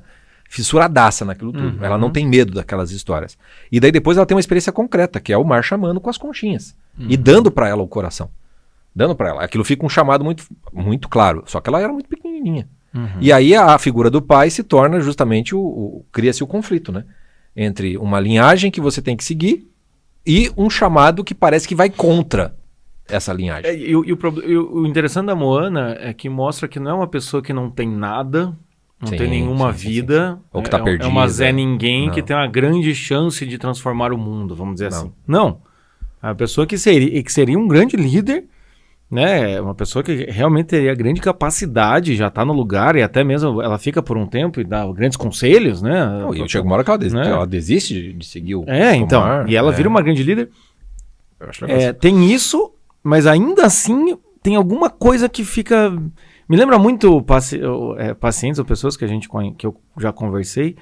fissuradaça naquilo tudo. Ela não tem medo daquelas histórias. E daí depois ela tem uma experiência concreta, que é o mar chamando com as conchinhas. E dando pra ela o coração. Dando pra ela. Aquilo fica um chamado muito, muito claro. Só que ela era muito pequenininha. E aí a figura do pai se torna justamente cria-se o conflito, né? Entre uma linhagem que você tem que seguir e um chamado que parece que vai contra essa linhagem. O interessante da Moana é que mostra que não é uma pessoa que não tem nada, não tem nenhuma vida. Ou que tá perdida. É uma Zé Ninguém que tem uma grande chance de transformar o mundo, vamos dizer assim. Não. É uma pessoa que seria um grande líder, né? Uma pessoa que realmente teria grande capacidade, já tá no lugar e até mesmo ela fica por um tempo e dá grandes conselhos, né? Não, e chega uma hora que ela desiste de seguir o então. mar, E ela vira uma grande líder. Eu acho legal. Tem isso, mas ainda assim tem alguma coisa que fica... Me lembra muito pacientes ou pessoas que eu já conversei,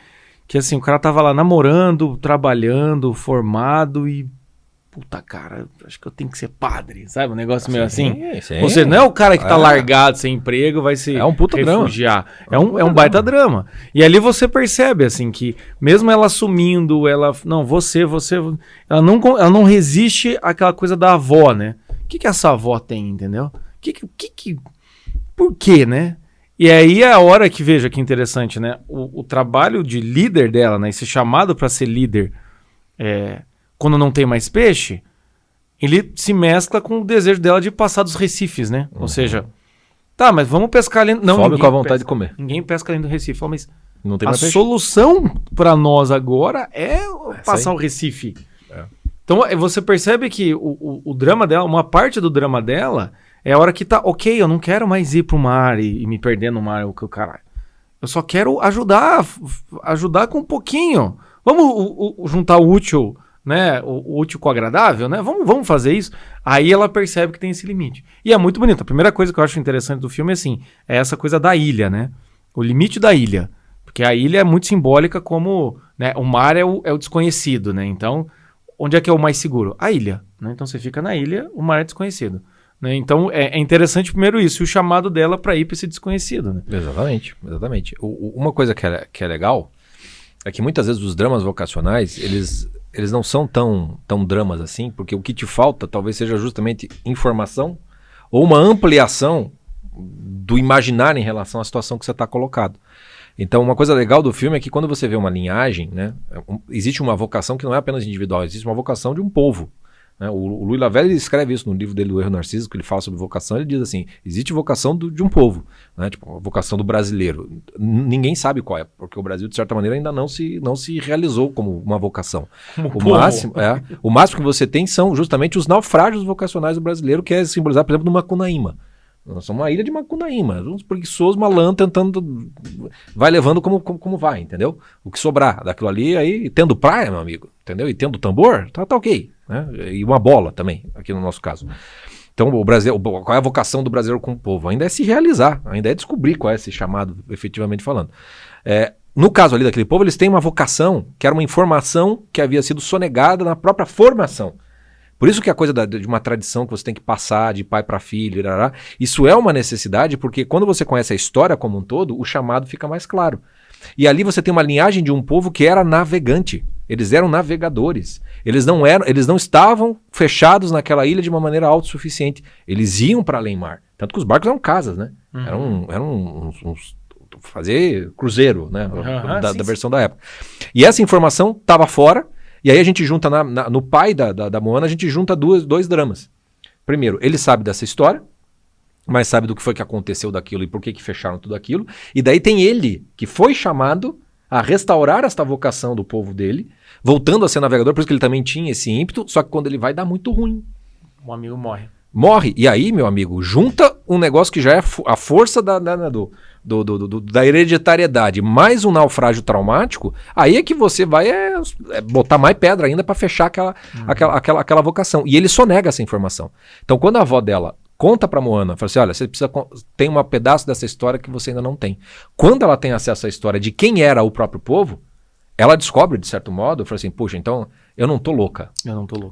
que assim, o cara tava lá namorando, trabalhando, formado e... Puta, cara, acho que eu tenho que ser padre, sabe? Um negócio meio assim. Sim. Ou seja, não é o cara que tá largado, sem emprego, vai se um puta refugiar. Drama. É um baita drama. E ali você percebe, assim, que mesmo ela assumindo, não, você, ela não resiste àquela coisa da avó, né? O que essa avó tem, entendeu? Por quê, né? E aí é a hora que, veja que interessante, né? O trabalho de líder dela, né? Esse chamado para ser líder, quando não tem mais peixe, ele se mescla com o desejo dela de passar dos recifes, né? Ou seja, tá, mas vamos pescar ali... Não, fome com a vontade de comer. Ninguém pesca além do Recife. Fala, mas não tem a mais peixe. Solução para nós agora é passar o Recife. Então você percebe que o drama dela, uma parte do drama dela, é a hora que tá, ok, eu não quero mais ir pro mar e me perder no mar, o caralho. Eu só quero ajudar com um pouquinho. Vamos juntar o útil... né, o útil com o agradável, né? Vamos fazer isso. Aí ela percebe que tem esse limite. E é muito bonito. A primeira coisa que eu acho interessante do filme é essa coisa da ilha, né? O limite da ilha. Porque a ilha é muito simbólica como, né, o mar é o desconhecido, né? Então, onde é que é o mais seguro? A ilha, né? Então você fica na ilha, o mar é desconhecido. Né? Então é interessante primeiro isso, o chamado dela para ir para esse desconhecido, né? Exatamente. Uma coisa que é legal é que muitas vezes os dramas vocacionais, eles não são tão dramas assim, porque o que te falta talvez seja justamente informação ou uma ampliação do imaginário em relação à situação que você está colocado. Então, uma coisa legal do filme é que quando você vê uma linhagem, né, existe uma vocação que não é apenas individual, existe uma vocação de um povo. Né? O Louis Lavelle escreve isso no livro dele, O Erro Narciso, que ele fala sobre vocação, ele diz assim, existe vocação de um povo, né? Tipo, a vocação do brasileiro. Ninguém sabe qual é, porque o Brasil, de certa maneira, ainda não se realizou como uma vocação. O máximo que você tem são justamente os naufrágios vocacionais do brasileiro, que é simbolizado, por exemplo, no Macunaíma. Nós somos uma ilha de Macunaíma, uns preguiçosos, malandro, tentando, vai levando como vai, entendeu? O que sobrar daquilo ali, aí, tendo praia, meu amigo, entendeu? E tendo tambor, tá ok, né? E uma bola também, aqui no nosso caso. Então, o Brasil, qual é a vocação do brasileiro como povo? Ainda é se realizar, ainda é descobrir qual é esse chamado, efetivamente falando. No caso ali daquele povo, eles têm uma vocação, que era uma informação que havia sido sonegada na própria formação. Por isso que a coisa de uma tradição que você tem que passar de pai para filho, isso é uma necessidade, porque quando você conhece a história como um todo, o chamado fica mais claro. E ali você tem uma linhagem de um povo que era navegante. Eles eram navegadores. Eles não estavam fechados naquela ilha de uma maneira autossuficiente. Eles iam para além mar. Tanto que os barcos eram casas, né? Eram uns fazer cruzeiro, né? Da versão da época. E essa informação estava fora. E aí a gente junta, no pai da Moana, a gente junta dois dramas. Primeiro, ele sabe dessa história, mas sabe do que foi que aconteceu daquilo e por que fecharam tudo aquilo. E daí tem ele, que foi chamado a restaurar esta vocação do povo dele, voltando a ser navegador, por isso que ele também tinha esse ímpeto, só que quando ele vai, dá muito ruim. Um amigo morre. E aí, meu amigo, junta um negócio que já é a força da hereditariedade, mais um naufrágio traumático, aí é que você vai botar mais pedra ainda para fechar aquela vocação. E ele sonega essa informação. Então, quando a avó dela conta para Moana, fala assim, olha, você precisa tem um pedaço dessa história que você ainda não tem. Quando ela tem acesso à história de quem era o próprio povo, ela descobre, de certo modo, fala assim, puxa, então eu não tô louca.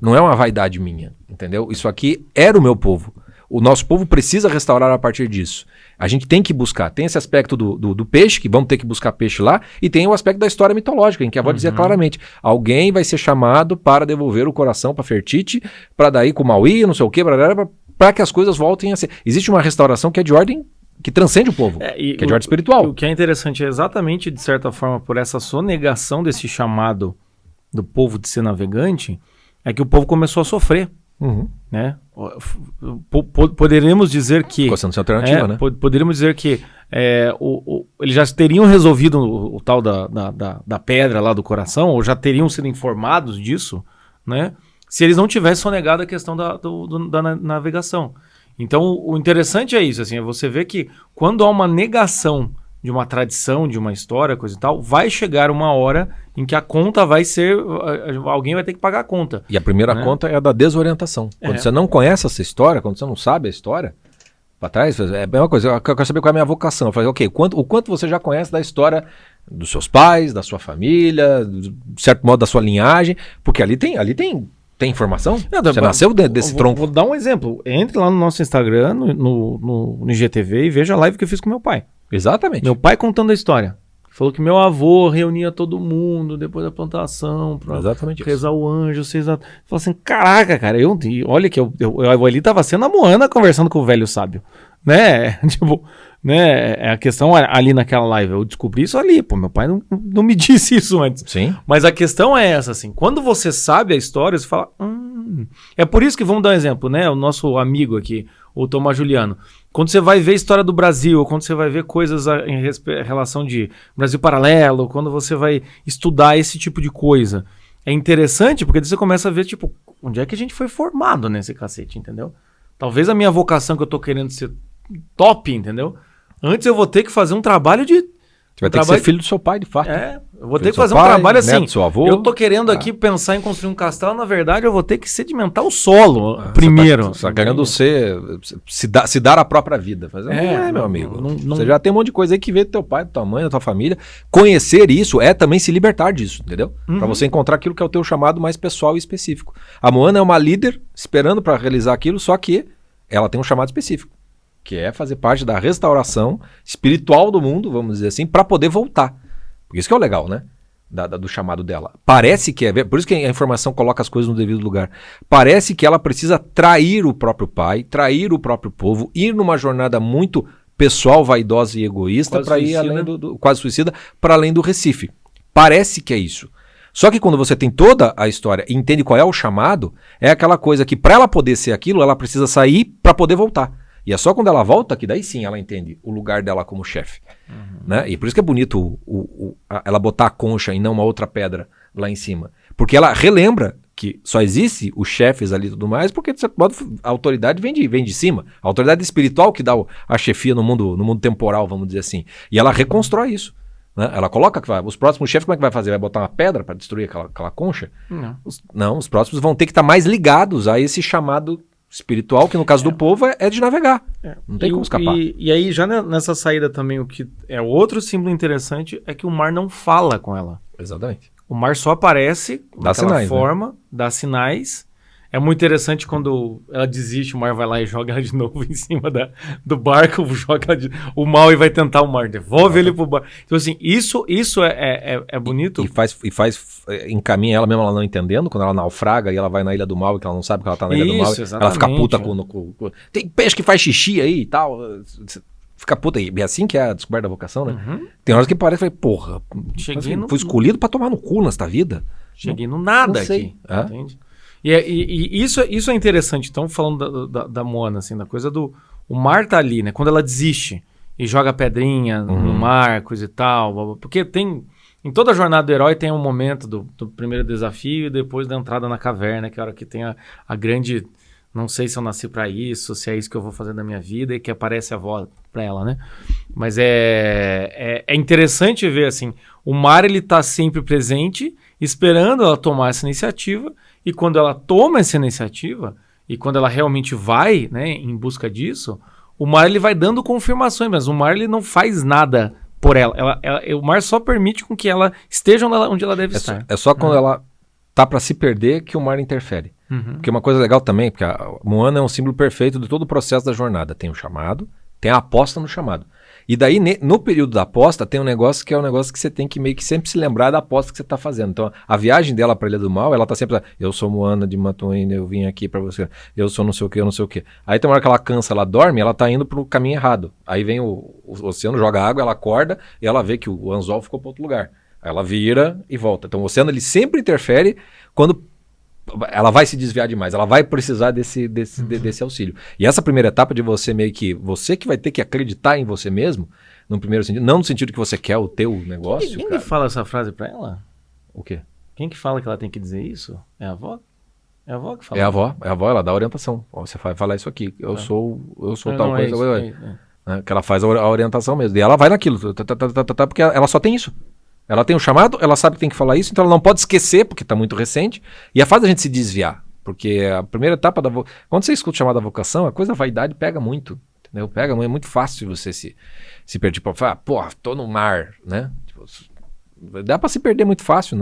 Não é uma vaidade minha, entendeu? Isso aqui era o meu povo. O nosso povo precisa restaurar a partir disso. A gente tem que buscar. Tem esse aspecto do peixe, que vamos ter que buscar peixe lá, e tem o aspecto da história mitológica, em que a avó dizia claramente, alguém vai ser chamado para devolver o coração para Fertite, para daí com o Maui, não sei o quê, para que as coisas voltem a ser. Existe uma restauração que é de ordem que transcende o povo, que é de ordem espiritual. O que é interessante é exatamente, de certa forma, por essa sonegação desse chamado do povo de ser navegante, é que o povo começou a sofrer. Né? Poderíamos dizer que... Ficou sendo alternativa, né? Poderíamos dizer que eles já teriam resolvido o tal da pedra lá do coração, ou já teriam sido informados disso, né? Se eles não tivessem sonegado a questão da navegação. Então, o interessante é isso, assim, é você ver que quando há uma negação de uma tradição, de uma história, coisa e tal, vai chegar uma hora em que a conta vai ser... Alguém vai ter que pagar a conta. E a primeira conta é a da desorientação. Quando você não conhece essa história, quando você não sabe a história, para trás, é a mesma coisa. Eu quero saber qual é a minha vocação. Eu falei, ok, o quanto você já conhece da história dos seus pais, da sua família, de certo modo da sua linhagem, porque ali tem informação. Você nasceu desse tronco. Vou dar um exemplo. Entre lá no nosso Instagram, no IGTV, e veja a live que eu fiz com meu pai. Exatamente. Meu pai contando a história. Falou que meu avô reunia todo mundo depois da plantação pra rezar o anjo. Falou assim, caraca, cara, olha que eu ali tava sendo a Moana conversando com o velho sábio. Né? Tipo, né? A questão ali naquela live, eu descobri isso ali, pô, meu pai não me disse isso antes. Sim. Mas a questão é essa, assim, quando você sabe a história, você fala, É por isso que, vamos dar um exemplo, né? O nosso amigo aqui, o Tomás Juliano. Quando você vai ver a história do Brasil, ou quando você vai ver coisas em relação de Brasil Paralelo, quando você vai estudar esse tipo de coisa, é interessante porque você começa a ver, tipo, onde é que a gente foi formado nesse cacete, entendeu? Talvez a minha vocação que eu tô querendo ser top, entendeu? Antes eu vou ter que fazer um trabalho de... Você vai ter que ser filho do seu pai, de fato. Eu vou ter que fazer um trabalho assim. Seu avô. Eu tô querendo aqui pensar em construir um castelo, na verdade eu vou ter que sedimentar o solo primeiro. Você tá querendo se dar a própria vida. Meu amigo. Você já tem um monte de coisa aí que veio do teu pai, da tua mãe, da tua família. Conhecer isso é também se libertar disso, entendeu? Pra você encontrar aquilo que é o teu chamado mais pessoal e específico. A Moana é uma líder esperando pra realizar aquilo, só que ela tem um chamado específico, que é fazer parte da restauração espiritual do mundo, vamos dizer assim, para poder voltar. Por isso que é o legal, né? Do chamado dela. Parece que por isso que a informação coloca as coisas no devido lugar. Parece que ela precisa trair o próprio pai, trair o próprio povo, ir numa jornada muito pessoal, vaidosa e egoísta para ir além quase suicida, para além do Recife. Parece que é isso. Só que quando você tem toda a história e entende qual é o chamado, é aquela coisa que para ela poder ser aquilo, ela precisa sair para poder voltar. E é só quando ela volta que daí sim ela entende o lugar dela como chefe. Né? E por isso que é bonito ela botar a concha e não uma outra pedra lá em cima. Porque ela relembra que só existe os chefes ali e tudo mais, porque de certo modo a autoridade vem de cima. A autoridade espiritual que dá a chefia no mundo temporal, vamos dizer assim. E ela reconstrói isso. Né? Ela coloca que os próximos chefes, como é que vai fazer? Vai botar uma pedra para destruir aquela concha? Não. Os próximos vão ter que estar mais ligados a esse chamado espiritual, que no caso do povo é de navegar. Não tem como escapar. E aí, já nessa saída também, o que é outro símbolo interessante é que o mar não fala com ela. Exatamente. O mar só aparece daquela forma, né? Dá sinais. É muito interessante quando ela desiste, o mar vai lá e joga ela de novo em cima do barco, o mal e vai tentar o mar, devolve ele pro barco. Então, assim, isso é bonito. Encaminha ela mesmo, ela não entendendo, quando ela naufraga e ela vai na Ilha do Mal e que ela não sabe que ela tá na Ilha do Mal, ela fica puta com tem peixe que faz xixi aí e tal. Fica puta. E é assim que é a descoberta da vocação, né? Tem horas que parece, porra, fui escolhido pra tomar no cu nesta vida. Cheguei no nada aqui, entende? E isso é interessante, então, falando da Moana, assim, da coisa o mar tá ali, né? Quando ela desiste e joga pedrinha no mar, coisa e tal, porque em toda a jornada do herói tem um momento do primeiro desafio e depois da entrada na caverna, que é a hora que tem a grande, não sei se eu nasci pra isso, se é isso que eu vou fazer da minha vida, e que aparece a voz pra ela, né? Mas é interessante ver, assim, o mar, ele tá sempre presente, esperando ela tomar essa iniciativa. E quando ela toma essa iniciativa, e quando ela realmente vai, né, em busca disso, o mar, ele vai dando confirmações, mas o mar, ele não faz nada por ela. O mar só permite com que ela esteja onde ela deve estar. É só quando ela tá para se perder que o mar interfere. Porque uma coisa legal também, porque a Moana é um símbolo perfeito de todo o processo da jornada. Tem o chamado, tem a aposta no chamado. E daí, no período da aposta, tem um negócio que é um negócio que você tem que meio que sempre se lembrar da aposta que você tá fazendo. Então, a viagem dela pra Ilha do Mal, ela tá sempre... Eu sou Moana de Matuína, eu vim aqui pra você. Eu sou não sei o que, eu não sei o que. Aí tem uma hora que ela cansa, ela dorme, ela tá indo pro caminho errado. Aí vem o oceano, joga água, ela acorda e ela vê que o anzol ficou pra outro lugar. Aí ela vira e volta. Então, o oceano, ele sempre interfere quando... ela vai se desviar demais, ela vai precisar desse auxílio. E essa primeira etapa de você meio que... Você que vai ter que acreditar em você mesmo, no primeiro sentido, não no sentido que você quer o teu negócio. Quem que fala essa frase pra ela? O quê? Quem que fala que ela tem que dizer isso? É a avó? É a avó que fala. É a avó, ela dá orientação. Ó, você vai falar isso aqui, eu sou tal coisa. Né? Que ela faz a orientação mesmo. E ela vai naquilo, porque ela só tem isso. Ela tem o chamado, ela sabe que tem que falar isso, então ela não pode esquecer, porque está muito recente, e faz a gente se desviar. Porque a primeira etapa quando você escuta o chamado da vocação, a coisa da vaidade pega muito. Entendeu? É muito fácil você se perder. Tipo, pô, tô no mar, né? Tipo, dá pra se perder muito fácil.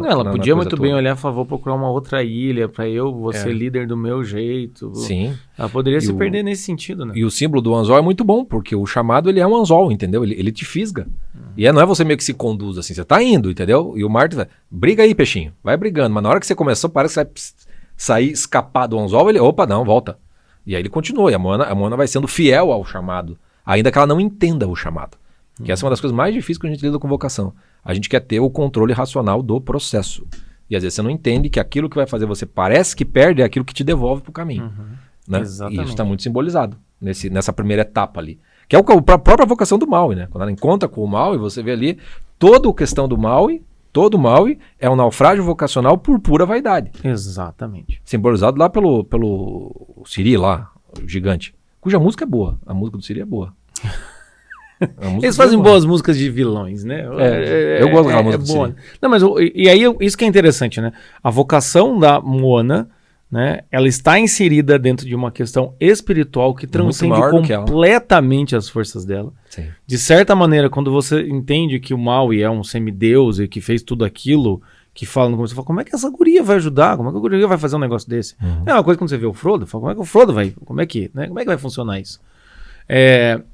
Ela podia muito bem olhar, por favor, procurar uma outra ilha pra eu ser líder do meu jeito. Sim. Ela poderia se perder nesse sentido, né? E o símbolo do anzol é muito bom, porque o chamado ele é um anzol, entendeu? Ele te fisga. E não é você meio que se conduz assim, você tá indo, entendeu? E o mar briga aí, peixinho, vai brigando. Mas na hora que você começou, parece que você vai sair, escapar do anzol, ele, opa, não, volta. E aí ele continua, e a Moana vai sendo fiel ao chamado, ainda que ela não entenda o chamado. Que essa é uma das coisas mais difíceis que a gente lida com vocação. A gente quer ter o controle racional do processo. E às vezes você não entende que aquilo que vai fazer você parece que perde é aquilo que te devolve pro caminho. Né? E isso está muito simbolizado nessa primeira etapa ali. Que é a própria vocação do Maui, né? Quando ela encontra com o Maui, você vê ali toda a questão do Maui. Todo Maui é um naufrágio vocacional por pura vaidade. Exatamente. Simbolizado lá pelo Siri lá, o gigante. Cuja música é boa. A música do Siri é boa. Eles fazem boas músicas de vilões, né? Eu gosto daquela música do Siri. Não, mas e aí isso que é interessante, né? A vocação da Moana, né? Ela está inserida dentro de uma questão espiritual que transcende completamente as forças dela. Sim. De certa maneira, quando você entende que o Maui é um semideus e que fez tudo aquilo, que fala no começo, você fala, como é que essa guria vai ajudar? Como é que a guria vai fazer um negócio desse? É uma coisa quando você vê o Frodo, fala, como é que o Frodo vai? Como é que vai funcionar isso?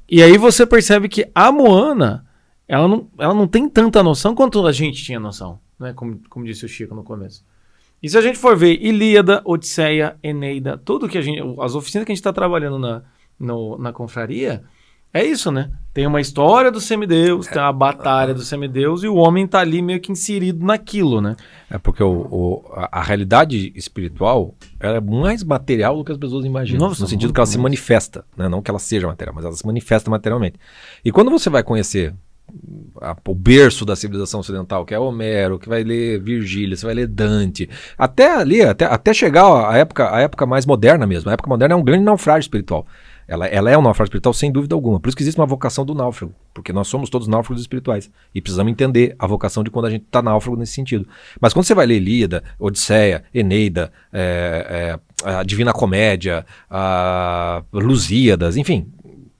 E aí você percebe que a Moana, ela não tem tanta noção quanto a gente tinha noção, né? Como disse o Chico no começo. E se a gente for ver Ilíada, Odisseia, Eneida, tudo que as oficinas que a gente está trabalhando na confraria, é isso, né? Tem uma história do semideus, tem uma batalha do semideus e o homem tá ali meio que inserido naquilo, né? É porque a realidade espiritual ela é mais material do que as pessoas imaginam. No sentido que ela se manifesta, né? Não que ela seja material, mas ela se manifesta materialmente. E quando você vai conhecer o berço da civilização ocidental, que é Homero, que vai ler Virgílio, você vai ler Dante, até chegar à época mais moderna mesmo. A época moderna é um grande naufrágio espiritual. Ela é um naufrágio espiritual sem dúvida alguma. Por isso que existe uma vocação do náufrago, porque nós somos todos náufragos espirituais e precisamos entender a vocação de quando a gente está náufrago nesse sentido. Mas quando você vai ler Ilíada, Odisseia, Eneida, a Divina Comédia, a Lusíadas, enfim,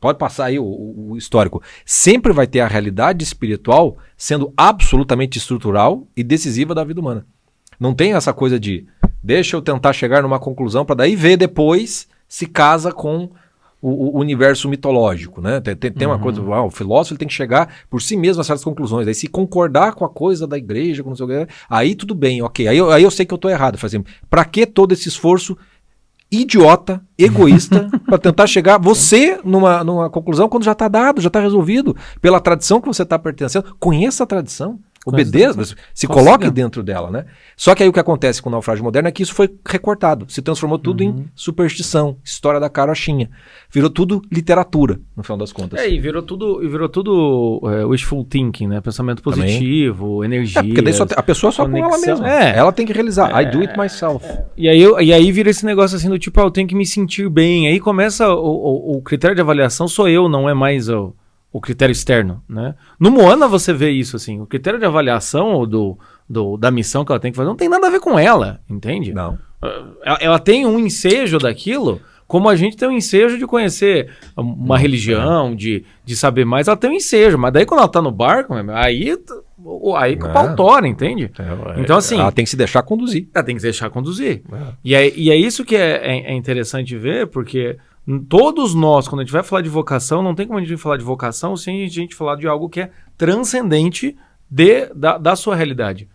pode passar aí o histórico. Sempre vai ter a realidade espiritual sendo absolutamente estrutural e decisiva da vida humana. Não tem essa coisa de deixa eu tentar chegar numa conclusão para daí ver depois se casa com o universo mitológico, né? Tem uma coisa, o filósofo ele tem que chegar por si mesmo a certas conclusões. Aí se concordar com a coisa da igreja, com não sei o que, aí tudo bem, ok. Aí eu sei que eu tô errado. Para que todo esse esforço idiota, egoísta, para tentar chegar você numa conclusão quando já está dado, já está resolvido pela tradição que você está pertencendo? Conheça a tradição. Obedeça, se coloque dentro dela, né? Só que aí o que acontece com o naufrágio moderno é que isso foi recortado, se transformou tudo em superstição, história da carochinha. Virou tudo literatura, no final das contas. E virou tudo wishful thinking, né? Pensamento positivo, energia. Porque daí a pessoa só com ela mesma. Ela tem que realizar. I do it myself. E aí vira esse negócio assim do tipo, eu tenho que me sentir bem. Aí começa o critério de avaliação, sou eu, não é mais o critério externo, né? No Moana você vê isso, assim, o critério de avaliação da missão que ela tem que fazer não tem nada a ver com ela, entende? Não. Ela tem um ensejo daquilo, como a gente tem um ensejo de conhecer uma religião, de saber mais, ela tem um ensejo, mas daí quando ela tá no barco, aí que o pau tora, entende? Então assim... Ela tem que se deixar conduzir. Ela tem que se deixar conduzir. E é isso que é interessante ver, porque... Todos nós, quando a gente vai falar de vocação, não tem como a gente falar de vocação sem a gente falar de algo que é transcendente da sua realidade.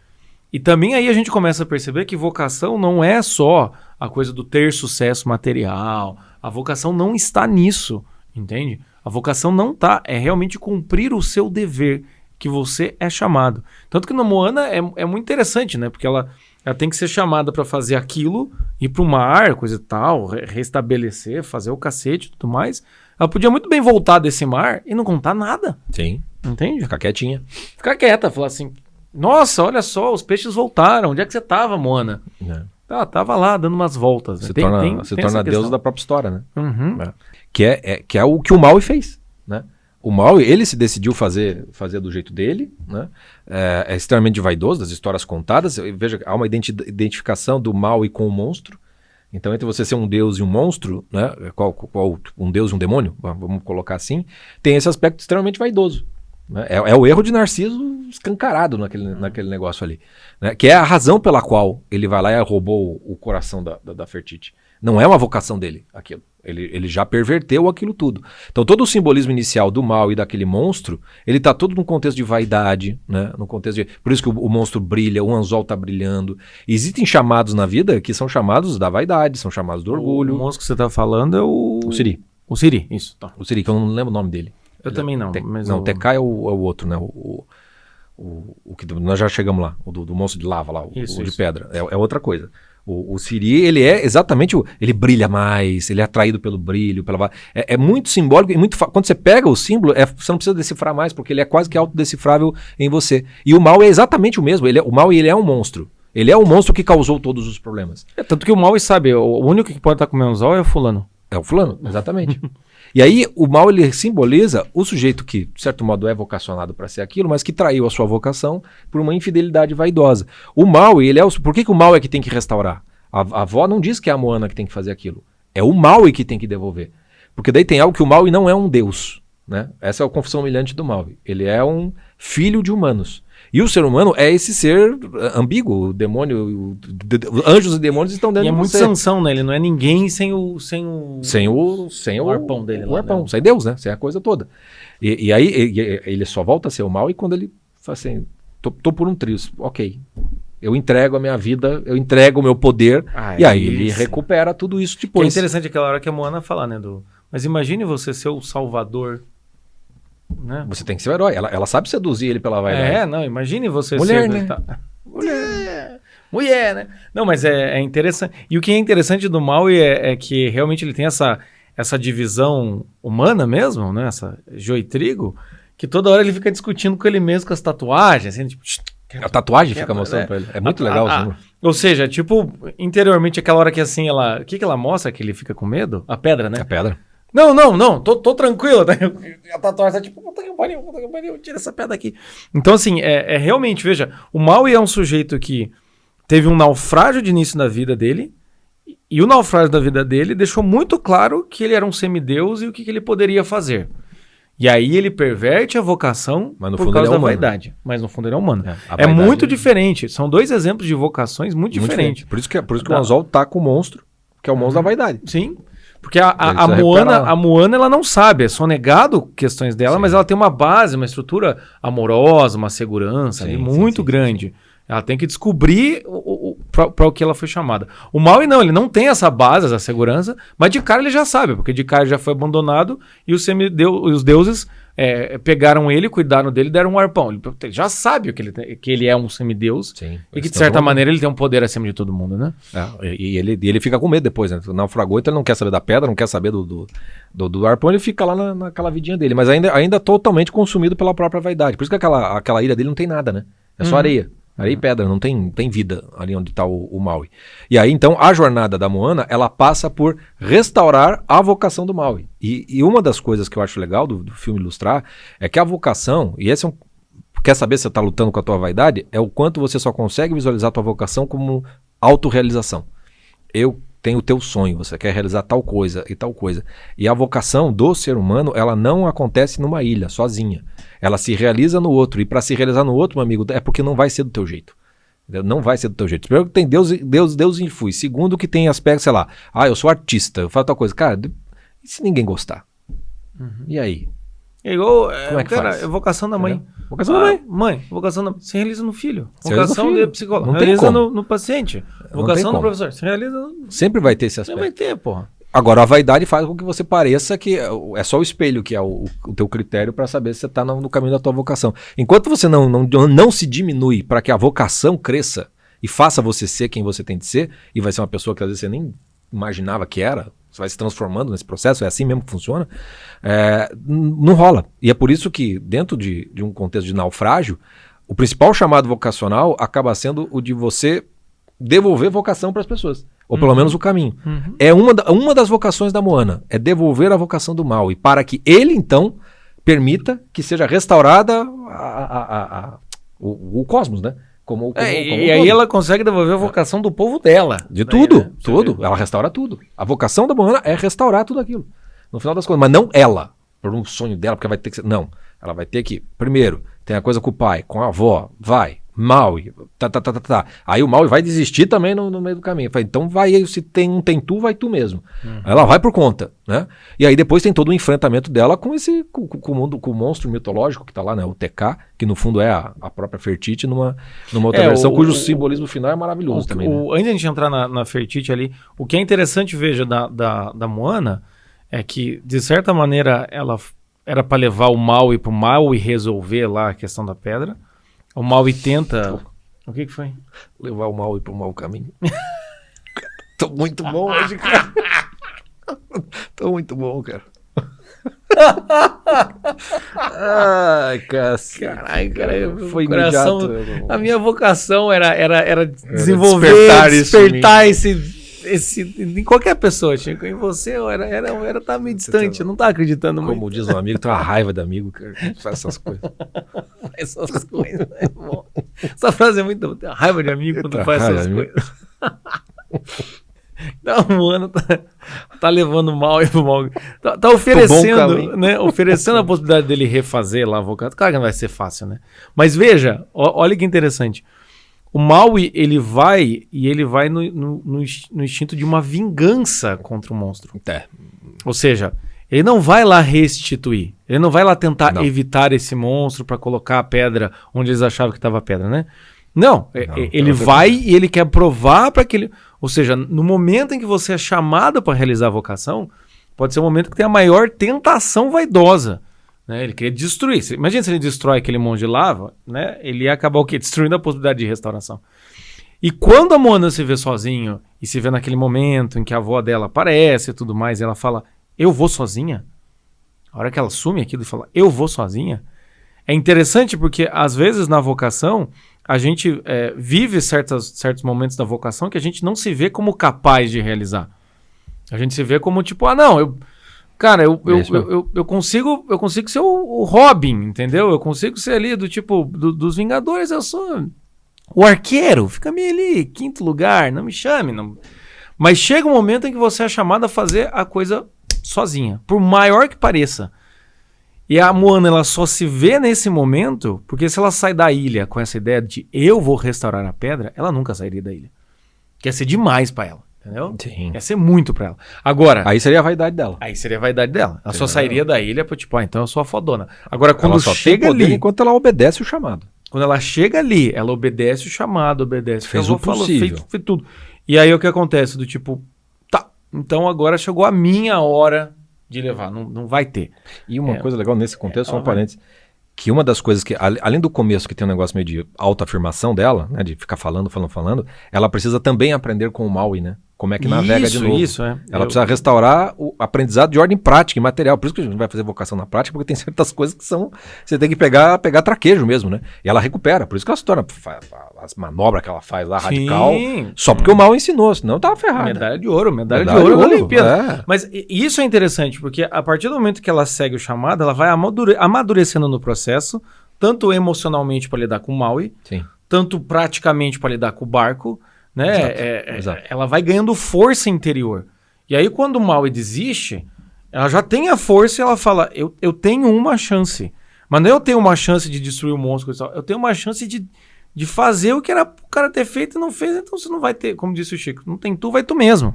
E também aí a gente começa a perceber que vocação não é só a coisa do ter sucesso material. A vocação não está nisso, entende? A vocação não está, é realmente cumprir o seu dever, que você é chamado. Tanto que no Moana é muito interessante, né? Porque ela tem que ser chamada para fazer aquilo, ir pro mar, coisa e tal, restabelecer, fazer o cacete e tudo mais. Ela podia muito bem voltar desse mar e não contar nada. Sim. Entende? Ficar quietinha. Ficar quieta, falar assim, nossa, olha só, os peixes voltaram, onde é que você tava, Moana? Tava lá dando umas voltas. Né? Se torna Deus da própria história, né? Uhum. Que é o que o Maui fez, né? O Maui, ele se decidiu fazer do jeito dele, né? É extremamente vaidoso, das histórias contadas. Veja, há uma identificação do Maui com o monstro. Então, entre você ser um deus e um monstro, né? Um deus e um demônio, vamos colocar assim, tem esse aspecto extremamente vaidoso. Né? É o erro de Narciso escancarado naquele negócio ali. Né? Que é a razão pela qual ele vai lá e roubou o coração da Fertite. Não é uma vocação dele, aquilo. Ele já perverteu aquilo tudo. Então todo o simbolismo inicial do mal e daquele monstro, ele está todo num contexto de vaidade, né? No contexto de, por isso que o monstro brilha, o anzol está brilhando. Existem chamados na vida que são chamados da vaidade, são chamados do orgulho. O monstro que você está falando é o Siri. O Siri, isso. Tá. O Siri, que eu não lembro o nome dele. Eu também não. Não, Tekai é o outro, né? O que nós já chegamos lá, o do monstro de lava lá, o de pedra. É outra coisa. O Siri, ele é exatamente ele brilha mais, ele é atraído pelo brilho, é muito simbólico e muito quando você pega o símbolo, você não precisa decifrar mais, porque ele é quase que autodecifrável em você. E o mal é exatamente o mesmo, o mal ele é um monstro. Ele é o monstro que causou todos os problemas. Tanto que o mal sabe, o único que pode estar comendo anzol é o fulano. É o fulano, exatamente. E aí o mal ele simboliza o sujeito que, de certo modo, é vocacionado para ser aquilo, mas que traiu a sua vocação por uma infidelidade vaidosa. O mal, ele é por que o mal é que tem que restaurar? A avó não diz que é a Moana que tem que fazer aquilo. É o mal que tem que devolver. Porque daí tem algo que o mal não é um deus. Né? Essa é a confissão humilhante do mal. Ele é um filho de humanos. E o ser humano é esse ser ambíguo, o demônio, anjos e demônios estão dentro de você. E é muito Sansão, né? Ele não é ninguém sem o arpão dele. O arpão, sem Deus, né? Sem a coisa toda. E aí ele só volta a ser o mal e quando ele fala assim, tô por um trio, ok. Eu entrego a minha vida, eu entrego o meu poder, e aí ele recupera tudo isso depois. Que é interessante aquela hora que a Moana fala, né? Mas imagine você ser o salvador. Né? Você tem que ser o herói. Ela sabe seduzir ele pela vaidade. Não, imagine você mulher, ser... Né? Mulher, né? Não, mas é interessante. E o que é interessante do Maui é que realmente ele tem essa divisão humana mesmo, né? Essa joio e trigo, que toda hora ele fica discutindo com ele mesmo, com as tatuagens, assim, tipo... A tatuagem fica mostrando pra ele. É muito legal. Ou seja, tipo, interiormente aquela hora que assim, o que ela mostra que ele fica com medo? A pedra, né? A pedra. Não, tô tranquilo. A tatuagem tá tipo, puta que pariu, tira essa pedra aqui. Então, assim, realmente, veja, o Maui é um sujeito que teve um naufrágio de início da vida dele, e o naufrágio da vida dele deixou muito claro que ele era um semideus e o que ele poderia fazer. E aí ele perverte a vocação por causa da vaidade. Mas no fundo ele é humano. É muito diferente. São dois exemplos de vocações muito diferentes. Por isso que o anzol tá com o monstro, que é o monstro da vaidade. Sim. Porque a Moana, ela não sabe, é sonegado questões dela, mas ela tem uma base, uma estrutura amorosa, uma segurança muito grande. Sim. Ela tem que descobrir para o que ela foi chamada. O Maui não, ele não tem essa base, essa segurança, mas de cara ele já sabe, porque de cara ele já foi abandonado e os deuses pegaram ele, cuidaram dele e deram um arpão. Ele já sabe que ele é um semideus e que de certa maneira ele tem um poder acima de todo mundo, né? E ele fica com medo depois, né? Naufragou, então ele não quer saber da pedra, não quer saber do arpão, ele fica lá naquela vidinha dele, mas ainda totalmente consumido pela própria vaidade. Por isso que aquela ilha dele não tem nada, né? É só areia. Areia e pedra, não tem vida ali onde está o Maui. E aí, então, a jornada da Moana, ela passa por restaurar a vocação do Maui. E uma das coisas que eu acho legal do filme ilustrar é que a vocação, e esse quer saber se você está lutando com a tua vaidade, é o quanto você só consegue visualizar a tua vocação como autorrealização. Eu tenho o teu sonho, você quer realizar tal coisa e tal coisa. E a vocação do ser humano, ela não acontece numa ilha, sozinha. Ela se realiza no outro. E para se realizar no outro, meu amigo, é porque não vai ser do teu jeito. Não vai ser do teu jeito. Primeiro que tem Deus influi. Segundo que tem aspecto, sei lá, eu sou artista, eu faço tal coisa. Cara, e se ninguém gostar? E aí? É igual, como é que faz? É vocação da mãe. Vocação da mãe. Mãe, vocação da mãe. Se realiza no filho. Se vocação de psicólogo. Não realiza no paciente. Vocação do professor. Se realiza Sempre vai ter esse aspecto. Sempre vai ter, porra. Agora, a vaidade faz com que você pareça que é só o espelho que é o teu critério para saber se você está no caminho da tua vocação. Enquanto você não se diminui para que a vocação cresça e faça você ser quem você tem de ser, e vai ser uma pessoa que às vezes você nem imaginava que era, você vai se transformando nesse processo, é assim mesmo que funciona, não rola. E é por isso que, dentro de um contexto de naufrágio, o principal chamado vocacional acaba sendo o de você devolver vocação para as pessoas. Ou pelo menos o caminho. É uma das vocações da Moana. É devolver a vocação do Maui. Para que ele, então, permita que seja restaurada o cosmos, né? Como e aí ela consegue devolver a vocação do povo dela. De tudo, tudo. Ela restaura tudo. A vocação da Moana é restaurar tudo aquilo. No final das contas. Mas não ela, por um sonho dela, porque vai ter que ser... Não. Ela vai ter que, primeiro, tem a coisa com o pai, com a avó, vai, Maui, tá. Aí o Maui vai desistir também no meio do caminho. Fala, então vai, se tem um tem tu, vai tu mesmo. Ela vai por conta, né? E aí depois tem todo o enfrentamento dela com o monstro mitológico que tá lá, né? O TK, que no fundo é a própria Fertite numa outra versão, cujo simbolismo final é maravilhoso também. Né? Antes de a gente entrar na Fertite ali, o que é interessante, veja, da Moana, é que, de certa maneira, ela era para levar o Maui pro Maui resolver lá a questão da pedra. O Maui tenta... O que foi? Levar o Maui pro mau caminho. Tô muito bom hoje, cara. Tô muito bom, cara. Ai, cacete. Caralho, cara. Foi coração, imediato. A minha vocação era desenvolver, despertar esse em qualquer pessoa, Chico. Em você era tá meio distante, eu não tava acreditando muito. Como diz um amigo, tem uma raiva de amigo, cara. Faz essas coisas. Faz essas coisas, é bom. Essa frase é muito boa. Tem uma raiva de amigo quando faz essas coisas. Então, o Moana tá levando mal aí pro mal. Tá oferecendo, né? Oferecendo a possibilidade dele refazer lá a vocação. Claro que não vai ser fácil, né? Mas veja, olha que interessante. O Maui, ele vai no instinto de uma vingança contra o monstro. Ou seja, ele não vai lá restituir. Ele não vai lá tentar evitar esse monstro para colocar a pedra onde eles achavam que estava a pedra, né? Não, ele vai e ele quer provar para aquele... Ou seja, no momento em que você é chamado para realizar a vocação, pode ser o momento que tem a maior tentação vaidosa. Né? Ele queria destruir. Imagina se ele destrói aquele monte de lava, né? Ele ia acabar o quê? Destruindo a possibilidade de restauração. E quando a Moana se vê sozinho e se vê naquele momento em que a avó dela aparece e tudo mais, e ela fala, eu vou sozinha? A hora que ela assume aquilo e fala, eu vou sozinha? É interessante porque, às vezes, na vocação, a gente vive certos momentos da vocação que a gente não se vê como capaz de realizar. A gente se vê como tipo, eu consigo ser o Robin, entendeu? Eu consigo ser ali do tipo, dos Vingadores, eu sou o arqueiro, fica meio ali, quinto lugar, não me chame. Não... Mas chega um momento em que você é chamado a fazer a coisa sozinha, por maior que pareça. E a Moana, ela só se vê nesse momento, porque se ela sai da ilha com essa ideia de eu vou restaurar a pedra, ela nunca sairia da ilha. Quer ser demais pra ela, entendeu? Sim. Ia ser muito pra ela. Agora... Aí seria a vaidade dela. Ela só sairia da ilha pra tipo, então eu sou a fodona. Agora, quando ela só chega ali... Enquanto ela obedece o chamado. Quando ela chega ali, ela obedece o chamado, fez o possível. Fez tudo. E aí o que acontece? Do tipo, tá, então agora chegou a minha hora de levar, não vai ter. E uma coisa legal nesse contexto, só um parênteses, que uma das coisas que, além do começo que tem um negócio meio de autoafirmação dela, né, de ficar falando, ela precisa também aprender com o Maui, né? Como é que navega de novo. Ela precisa restaurar o aprendizado de ordem prática e material. Por isso que a gente vai fazer vocação na prática, porque tem certas coisas que você tem que pegar traquejo mesmo, né? E ela recupera. Por isso que ela se torna as manobras que ela faz lá, radical, só porque o Maui ensinou, senão tava ferrado. Medalha de ouro na Olimpíada. Mas isso é interessante, porque a partir do momento que ela segue o chamado, ela vai amadurecendo no processo, tanto emocionalmente para lidar com o Maui, tanto praticamente para lidar com o barco, né? Exato. Ela vai ganhando força interior. E aí quando o Maui desiste, ela já tem a força e ela fala, eu tenho uma chance. Mas não é eu tenho uma chance de destruir o monstro, eu tenho uma chance de fazer o que era o cara ter feito e não fez, então você não vai ter, como disse o Chico, não tem tu, vai tu mesmo.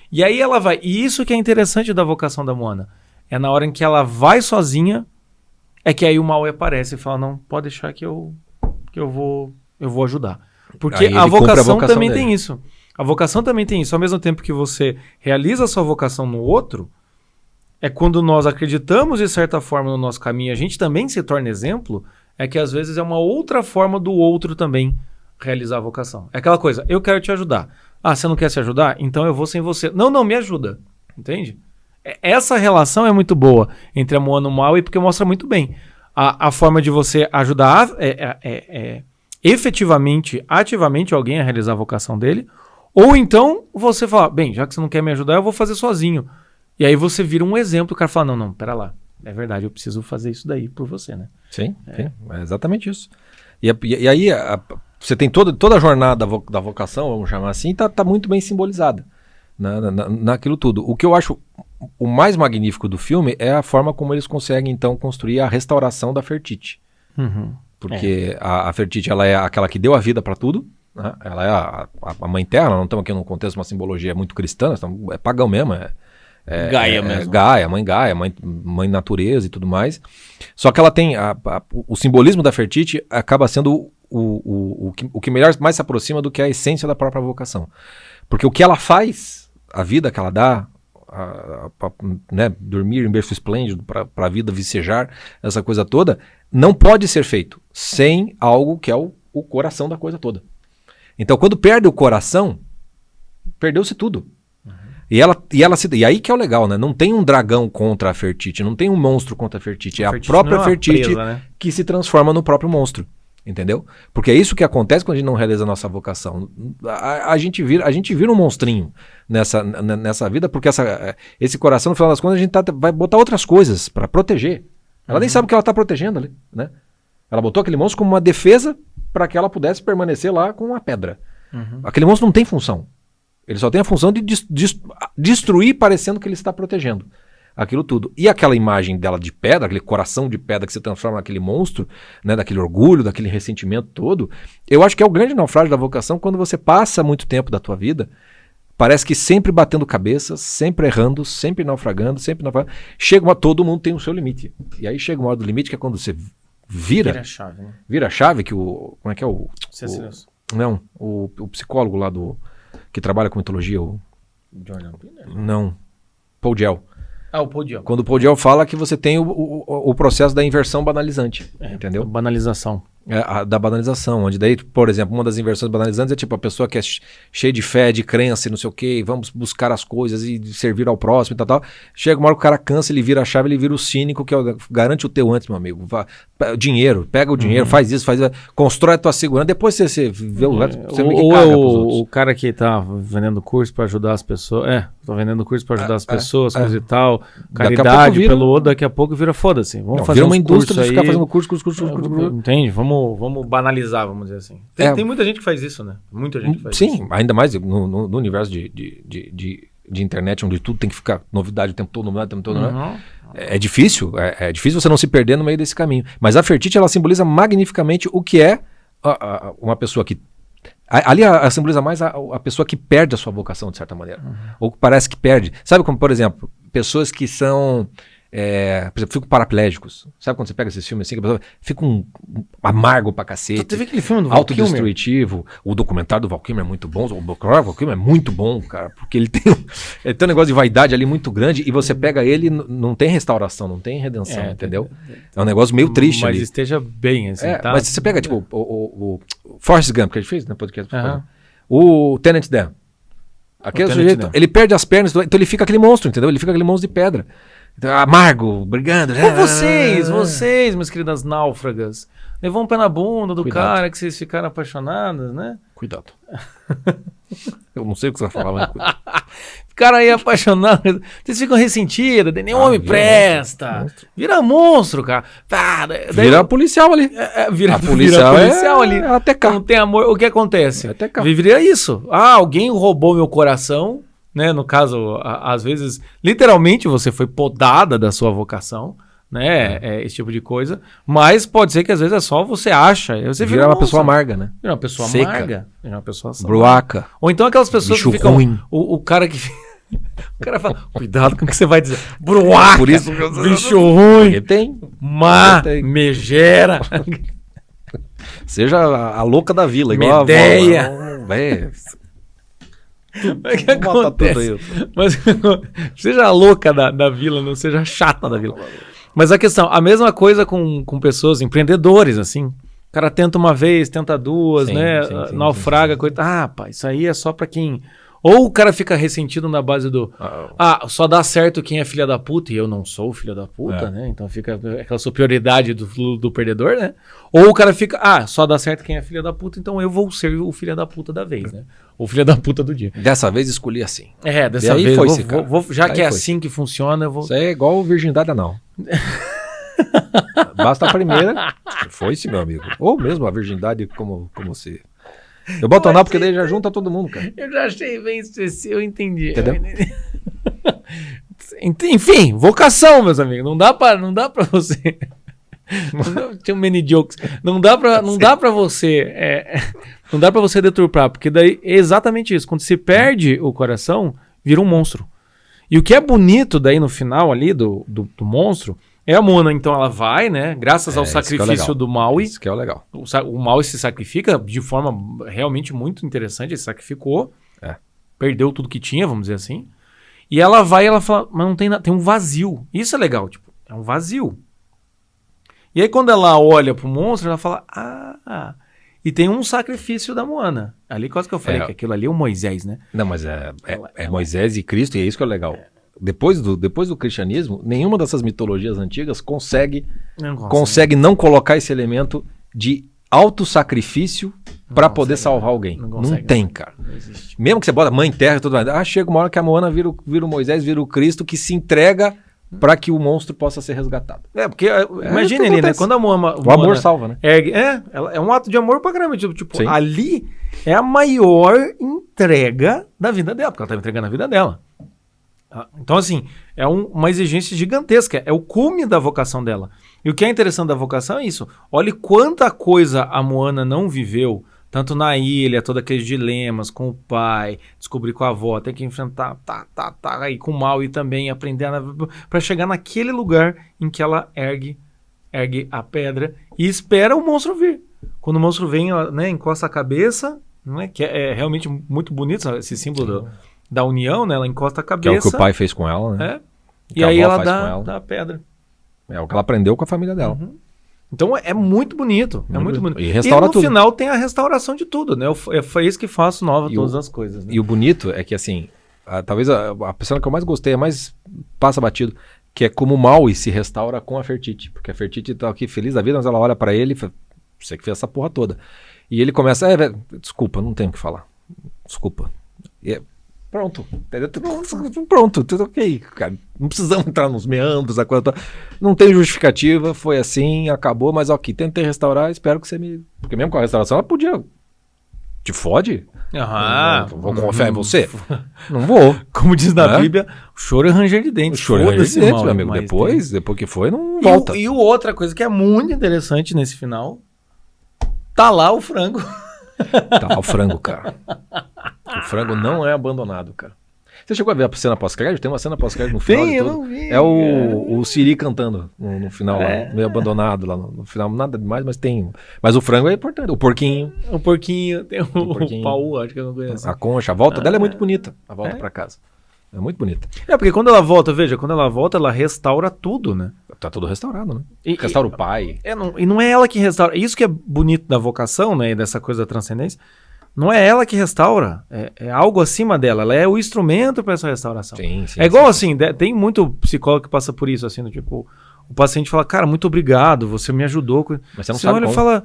E aí ela vai, e isso que é interessante da vocação da Moana, é na hora em que ela vai sozinha, é que aí o Maui aparece e fala, não, pode deixar que eu vou ajudar. Porque a vocação também dele. Tem isso. A vocação também tem isso. Ao mesmo tempo que você realiza a sua vocação no outro, é quando nós acreditamos de certa forma no nosso caminho, a gente também se torna exemplo, é que às vezes é uma outra forma do outro também realizar a vocação. É aquela coisa, eu quero te ajudar. Ah, você não quer se ajudar? Então eu vou sem você. Não, me ajuda. Entende? Essa relação é muito boa entre a Moana e o Maui, porque mostra muito bem a forma de você ajudar efetivamente, ativamente alguém a realizar a vocação dele, ou então você fala, bem, já que você não quer me ajudar, eu vou fazer sozinho. E aí você vira um exemplo, o cara fala, não, pera lá, é verdade, eu preciso fazer isso daí por você, né? Sim, é exatamente isso. E aí você tem toda a jornada da vocação, vamos chamar assim, tá muito bem simbolizada naquilo tudo. O que eu acho o mais magnífico do filme é a forma como eles conseguem, então, construir a restauração da Fertite. Porque a Fertite, ela é aquela que deu a vida para tudo, né? Ela é a mãe terra, não estamos aqui num contexto de uma simbologia muito cristã, é pagão mesmo, Gaia mesmo. Gaia, mãe natureza e tudo mais. Só que ela tem o simbolismo da Fertite acaba sendo o que mais se aproxima do que a essência da própria vocação. Porque o que ela faz, a vida que ela dá, né, dormir em berço esplêndido para a vida vicejar, essa coisa toda, não pode ser feito sem algo que é o coração da coisa toda. Então, quando perde o coração, perdeu-se tudo. E aí que é o legal, né? Não tem um dragão contra a Fertite, não tem um monstro contra a Fertite, é a própria Fertite presa, né? Que se transforma no próprio monstro, entendeu? Porque é isso que acontece quando a gente não realiza a nossa vocação. A gente vira um monstrinho nessa vida, porque esse coração, no final das contas, a gente vai botar outras coisas para proteger. Ela nem sabe o que ela está protegendo ali, né? Ela botou aquele monstro como uma defesa para que ela pudesse permanecer lá com uma pedra. Aquele monstro não tem função. Ele só tem a função de destruir, parecendo que ele está protegendo aquilo tudo. E aquela imagem dela de pedra, aquele coração de pedra que se transforma naquele monstro, né, daquele orgulho, daquele ressentimento todo, eu acho que é o grande naufrágio da vocação quando você passa muito tempo da tua vida, parece que sempre batendo cabeça, sempre errando, sempre naufragando, todo mundo tem o seu limite. E aí chega uma hora do limite que é quando você vira a chave, né? Vira a chave, que como é que é o psicólogo lá que trabalha com mitologia, Jordan Peterson? Não, Paul Gell. O Paul Gell. Quando o Paul Gell fala que você tem o processo da inversão banalizante, entendeu? Banalização. Da banalização, onde daí, por exemplo, uma das inversões banalizantes é tipo a pessoa que é cheia de fé, de crença e não sei o quê, vamos buscar as coisas e servir ao próximo e tal. Chega uma hora que o cara cansa, ele vira a chave, ele vira o cínico, que garante o teu antes, meu amigo. Dinheiro, pega o dinheiro, faz isso, constrói a tua segurança, depois você vê o resto, você meio que caga pros outros. O cara que tá vendendo curso para ajudar as pessoas, tá vendendo curso para ajudar as pessoas, coisa e tal, caridade daqui a pouco vira foda-se. Vamos fazer uma indústria de ficar fazendo curso. Entende? Vamos banalizar, vamos dizer assim. Tem muita gente que faz isso, né? Muita gente faz isso. Sim, ainda mais no universo de internet, onde tudo tem que ficar novidade o tempo todo, né? É difícil você não se perder no meio desse caminho. Mas a Fertite, ela simboliza magnificamente o que é uma pessoa que... Ali ela simboliza mais a pessoa que perde a sua vocação, de certa maneira. Ou que parece que perde. Sabe como, por exemplo, pessoas que são... por exemplo, ficam paraplégicos. Sabe quando você pega esses filmes assim, que a pessoa fica amargo pra cacete. Tu viu aquele filme do Val Kilmer? Autodestrutivo. O documentário do Val Kilmer é muito bom. O Val Kilmer é muito bom, cara, porque ele tem um negócio de vaidade ali muito grande e você pega ele, não tem restauração, não tem redenção, entendeu? É um negócio meio triste ali. Mas esteja bem, assim, tá? Mas você pega, tipo, o Forrest Gump, que a gente fez, né, podcast. O Tenant Dan. Aquele sujeito, ele perde as pernas, então ele fica aquele monstro, entendeu? Ele fica aquele monstro de pedra. Amargo, brigando. Vocês, minhas queridas náufragas, levou um pé na bunda do cara que vocês ficaram apaixonadas, né? Cuidado. Eu não sei o que você vai falar, mas cuidado. Ficaram aí apaixonados, vocês ficam ressentidas, nenhum homem presta. Vira monstro, cara. Vira policial ali. Vira policial ali. Até cá. Não tem amor. O que acontece? Até cá. Viveria isso. Alguém roubou meu coração. Né? No caso, às vezes, literalmente você foi podada da sua vocação, né? Esse tipo de coisa. Mas pode ser que às vezes é só você acha. Você vira uma pessoa amarga, né? Vira uma pessoa seca. Amarga. Vira uma pessoa bruaca. Ou então aquelas pessoas bicho que ficam. Ruim. O cara que. O cara fala, cuidado com o que você vai dizer. Bruaca. Por isso bicho ruim. Tem. Megera. Seja a louca da vila, igual Medeia. A avó. Mas o que acontece? Mas seja a louca da vila, não seja a chata da vila. Mas a mesma coisa com pessoas, empreendedores, assim. O cara tenta uma vez, tenta duas, né? Naufraga, coisa. Pá, isso aí é só pra quem Ou o cara fica ressentido na base do... só dá certo quem é filha da puta, e eu não sou filho da puta, né? Então fica aquela superioridade do perdedor, né? Ou o cara fica... só dá certo quem é filha da puta, então eu vou ser o filho da puta da vez, né? Ou filho da puta do dia. Dessa vez escolhi assim. Dessa vez já que é assim que funciona, eu vou... Isso aí é igual virgindade anal. Basta a primeira, foi-se, meu amigo. Ou mesmo a virgindade como se... Eu boto anal porque daí já junta todo mundo, cara. Eu já achei bem específico, eu entendi. Entendeu? Enfim, vocação, meus amigos. Não dá pra você... Tinha um mini jokes. Não dá pra você... não dá pra você deturpar, porque daí é exatamente isso. Quando se perde o coração, vira um monstro. E o que é bonito daí no final ali do monstro... É a Mona, então ela vai, né? Graças ao sacrifício do Maui. Isso que é o legal. O Maui se sacrifica de forma realmente muito interessante. Ele se sacrificou. Perdeu tudo que tinha, vamos dizer assim. E ela vai e ela fala, mas não tem nada, tem um vazio. Isso é legal, tipo, é um vazio. E aí quando ela olha pro monstro, ela fala, e tem um sacrifício da Moana. Ali quase que eu falei que aquilo ali é o Moisés, né? Não, mas é Moisés e Cristo, e é isso que é legal. Depois do cristianismo, nenhuma dessas mitologias antigas consegue não colocar esse elemento de autossacrifício para poder salvar alguém. Não tem, cara. Não existe. Mesmo que você bota mãe terra e tudo mais. Chega uma hora que a Moana vira o Moisés, vira o Cristo que se entrega para que o monstro possa ser resgatado. Porque imagina ali, né? Quando a Moana... O amor salva, né? É um ato de amor pra caramba. Tipo, ali é a maior entrega da vida dela, porque ela tá entregando a vida dela. Então, assim, é uma exigência gigantesca. É o cume da vocação dela. E o que é interessante da vocação é isso. Olha quanta coisa a Moana não viveu, tanto na ilha, todos aqueles dilemas com o pai, descobrir com a avó, ter que enfrentar, aí com o Maui também, aprender para chegar naquele lugar em que ela ergue a pedra e espera o monstro vir. Quando o monstro vem, ela, né, encosta a cabeça, né, que é realmente muito bonito esse símbolo da união, né? Ela encosta a cabeça. Que é o que o pai fez com ela, né? E aí ela dá a pedra. É o que ela aprendeu com a família dela. Uhum. Então é muito bonito. Muito bonito. E restaura tudo. No final tem a restauração de tudo, né? Foi isso que faço nova todas as coisas. Né? E o bonito é que, assim, talvez a pessoa que eu mais gostei, mais passa batido, que é como o Maui se restaura com a Fertiti. Porque a Fertiti tá aqui feliz da vida, mas ela olha pra ele e fala, você que fez essa porra toda. E ele começa, desculpa, não tenho o que falar. Desculpa. Pronto, tudo ok, cara. Não precisamos entrar nos meandros, a coisa. Não tem justificativa, foi assim, acabou, mas ok, tentei restaurar, espero que você me. Porque mesmo com a restauração, ela podia. Te fode? Vou confiar em você? Não vou. Como diz na Bíblia, o choro é ranger de dentes. O choro é ranger de dentes, meu amigo. Depois que foi, não volta. E outra coisa que é muito interessante nesse final, tá lá o frango. Tá lá o frango, cara. O frango não é abandonado, cara. Você chegou a ver a cena pós-crédito? Tem uma cena pós-crédito no final. Tem, eu não vi. É o Siri cantando no final, lá, meio abandonado lá no final. Nada demais, mas tem. Mas o frango é importante. O porquinho. Tem o pau, acho que eu não conheço. A concha, a volta dela é muito bonita. A volta pra casa. É muito bonita. Porque quando ela volta, ela restaura tudo, né? Tá tudo restaurado, né? Restaura o pai. E não é ela que restaura. Isso que é bonito da vocação, né? E dessa coisa da transcendência. Não é ela que restaura. É algo acima dela. Ela é o instrumento para essa restauração. Sim, é igual assim, tem muito psicólogo que passa por isso, assim, tipo, o paciente fala, cara, muito obrigado, você me ajudou. Mas você não sabe olha como. E fala,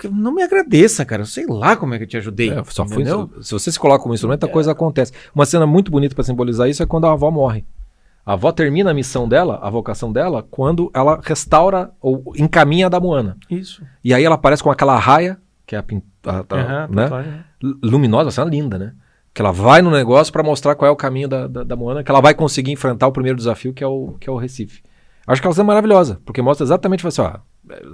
não me agradeça, cara, eu sei lá como é que eu te ajudei. Se você se coloca como instrumento, a coisa acontece. Uma cena muito bonita para simbolizar isso é quando a avó morre. A avó termina a missão dela, a vocação dela, quando ela restaura ou encaminha a da Moana. Isso. E aí ela aparece com aquela raia, que é né? Luminosa, uma cena linda, né? Que ela vai no negócio para mostrar qual é o caminho da Moana, que ela vai conseguir enfrentar o primeiro desafio, que é o Recife. Acho que ela é maravilhosa, porque mostra exatamente assim,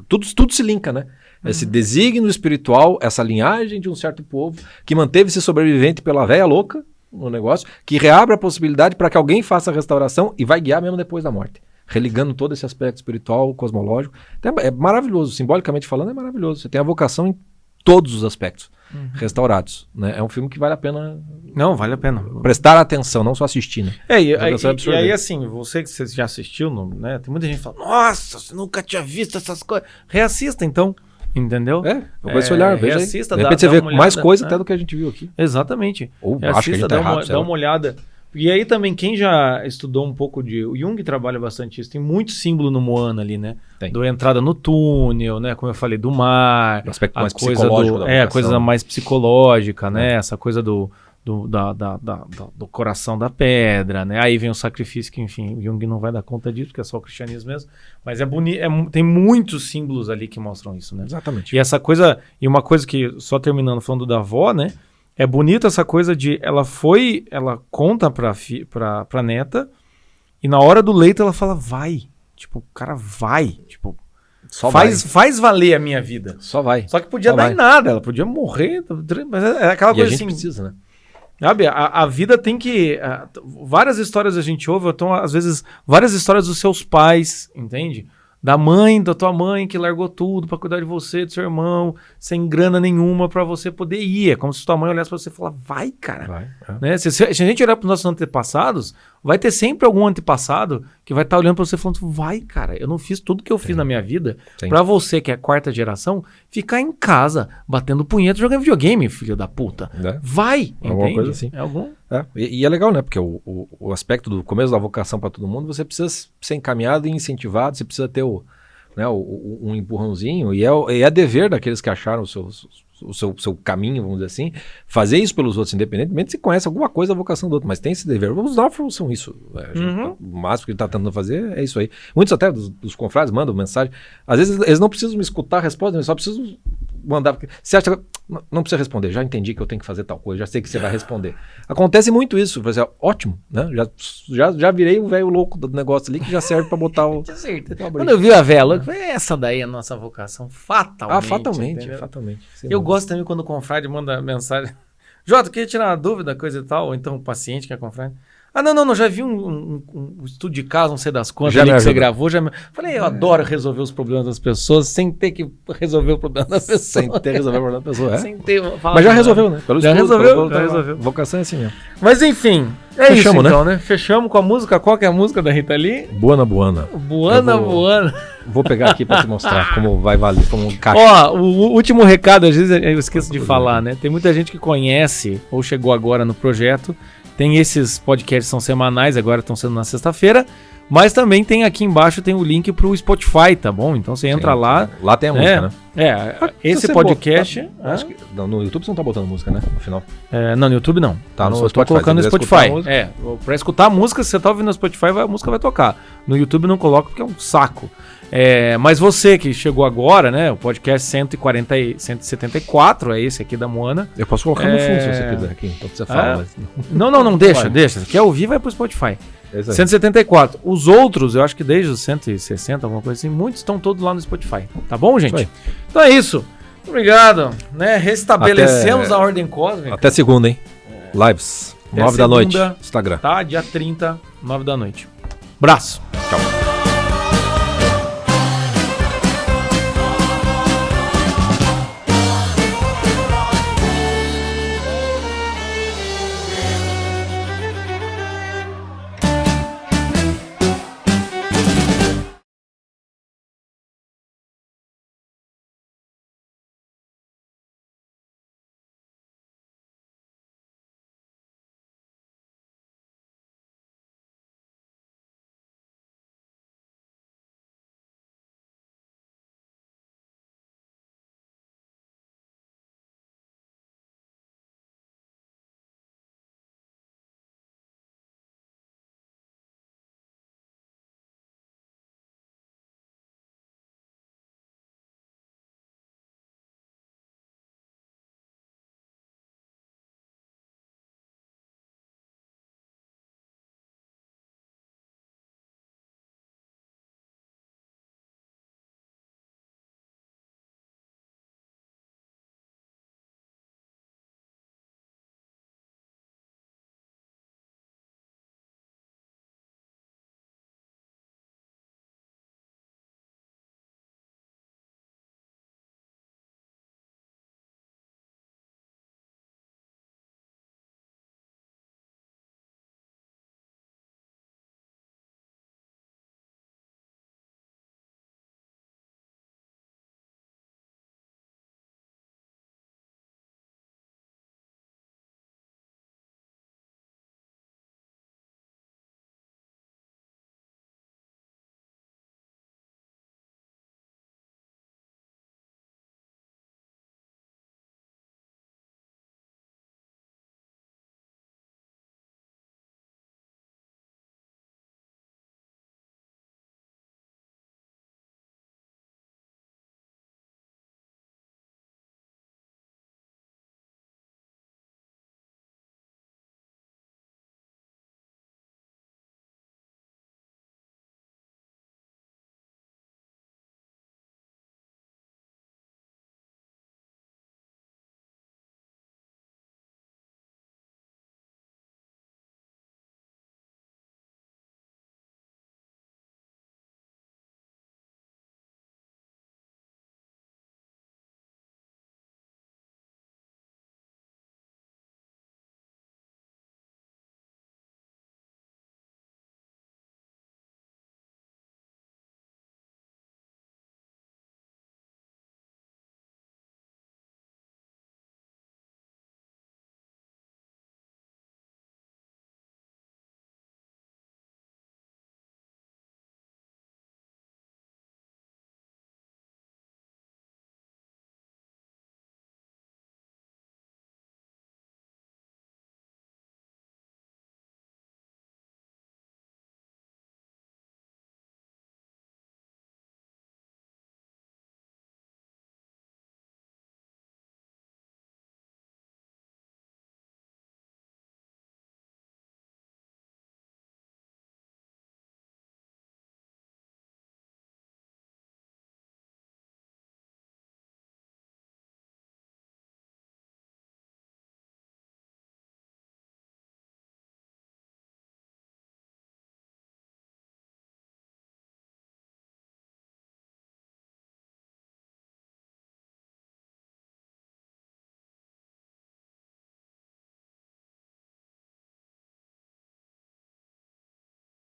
tudo se linka, né? Esse desígnio espiritual, essa linhagem de um certo povo que manteve-se sobrevivente pela véia louca no negócio, que reabre a possibilidade para que alguém faça a restauração e vai guiar mesmo depois da morte. Religando todo esse aspecto espiritual, cosmológico. Então, é maravilhoso, simbolicamente falando, é maravilhoso. Você tem a vocação em todos os aspectos restaurados, né? É um filme que vale a pena... Não, vale a pena. Prestar atenção, não só assistir, né? E aí, assim, você que já assistiu, né? Tem muita gente que fala, nossa, você nunca tinha visto essas coisas. Reassista, então. entendeu? Com esse olhar, veja aí. Assista, de repente você vê mais coisa até né? do que a gente viu aqui. Exatamente. Ou acho que a gente tá errado, dá uma olhada. E aí também, quem já estudou um pouco de... O Jung trabalha bastante isso. Tem muito símbolo no Moana ali, né? Da entrada no túnel, né? Como eu falei, do mar. O aspecto mais coisa psicológico da vocação. a coisa mais psicológica, né? Essa coisa do coração da pedra, né? Aí vem o sacrifício, que enfim, o Jung não vai dar conta disso, porque é só o cristianismo mesmo. Mas é bonito, tem muitos símbolos ali que mostram isso, né? Exatamente. E essa coisa... E uma coisa que, só terminando falando da avó, né? É bonito essa coisa de... Ela conta pra neta, e na hora do leito ela fala, vai. Tipo, o cara vai. Tipo, faz valer a minha vida. Só vai. Só que podia dar em nada, ela podia morrer. Mas é aquela coisa assim... a gente precisa, né? Sabe, a vida tem que... várias histórias a gente ouve, então, às vezes, várias histórias dos seus pais, entende? Da tua mãe que largou tudo pra cuidar de você, do seu irmão, sem grana nenhuma pra você poder ir. É como se tua mãe olhasse pra você e falasse, vai, cara. Vai, né? Se a gente olhar pros nossos antepassados, vai ter sempre algum antepassado que vai estar olhando pra você e falando, vai, cara, eu não fiz tudo que eu fiz na minha vida pra você, que é a quarta geração, ficar em casa, batendo punheta, jogando videogame, filho da puta. Vai, alguma entende? coisa assim. E é legal, né? Porque o aspecto do começo da vocação para todo mundo, você precisa ser encaminhado e incentivado, você precisa ter um empurrãozinho, e é dever daqueles que acharam o seu caminho, vamos dizer assim, fazer isso pelos outros, independentemente se conhece alguma coisa da vocação do outro, mas tem esse dever. Os náufragos são isso. O máximo que ele está tentando fazer é isso aí. Muitos até dos confrades mandam mensagem. Às vezes eles não precisam me escutar a resposta, eles só precisam mandar. Você acha que não precisa responder, já entendi que eu tenho que fazer tal coisa, já sei que você vai responder. Acontece muito isso. Por exemplo, ótimo, né? Já virei o velho louco do negócio ali que já serve para botar o. Quando eu vi a véia louca, essa daí é a nossa vocação, fatalmente. Fatalmente. Eu gosto também quando o confrade manda mensagem. Jota, queria tirar uma dúvida, coisa e tal, ou então o paciente que é confrade. Não, já vi um estudo de caso, não sei das quantas ali que você gravou. Falei, eu adoro resolver os problemas das pessoas sem ter que resolver o problema das pessoas. Sem ter que resolver o problema das pessoas, Sem ter, mas já resolveu, né? Já resolveu. Vocação é assim mesmo. Mas enfim, Fechamos, isso então, né? Fechamos com a música. Qual que é a música da Rita Lee? Buana. Buana. Vou pegar aqui pra te mostrar como vai valer, como um caixa. Ó, o último recado, às vezes eu esqueço de falar, né? Tem muita gente que conhece ou chegou agora no projeto. Tem esses podcasts que são semanais, agora estão sendo na sexta-feira. Mas também tem aqui embaixo, tem o link pro Spotify, tá bom? Então você entra lá. Lá tem a música, né? Esse podcast... acho que, no YouTube você não tá botando música, né? No final. Não, no YouTube não. Tá no Spotify. Tô colocando no Spotify. Pra escutar a música, se você tá ouvindo no Spotify, a música vai tocar. No YouTube não coloca porque é um saco. Mas você que chegou agora, né? O podcast 174 é esse aqui da Moana. Eu posso colocar no fundo se você quiser aqui, então você fala. Mas... Não, deixa. Se quer ouvir, vai pro Spotify. 174. Os outros, eu acho que desde os 160, alguma coisa assim, muitos estão todos lá no Spotify. Tá bom, gente? Então é isso. Obrigado. Né? Restabelecemos a ordem cósmica. Até segunda, hein? Lives. 9 da noite. Instagram. Tá, dia 30, 9 da noite. Abraço.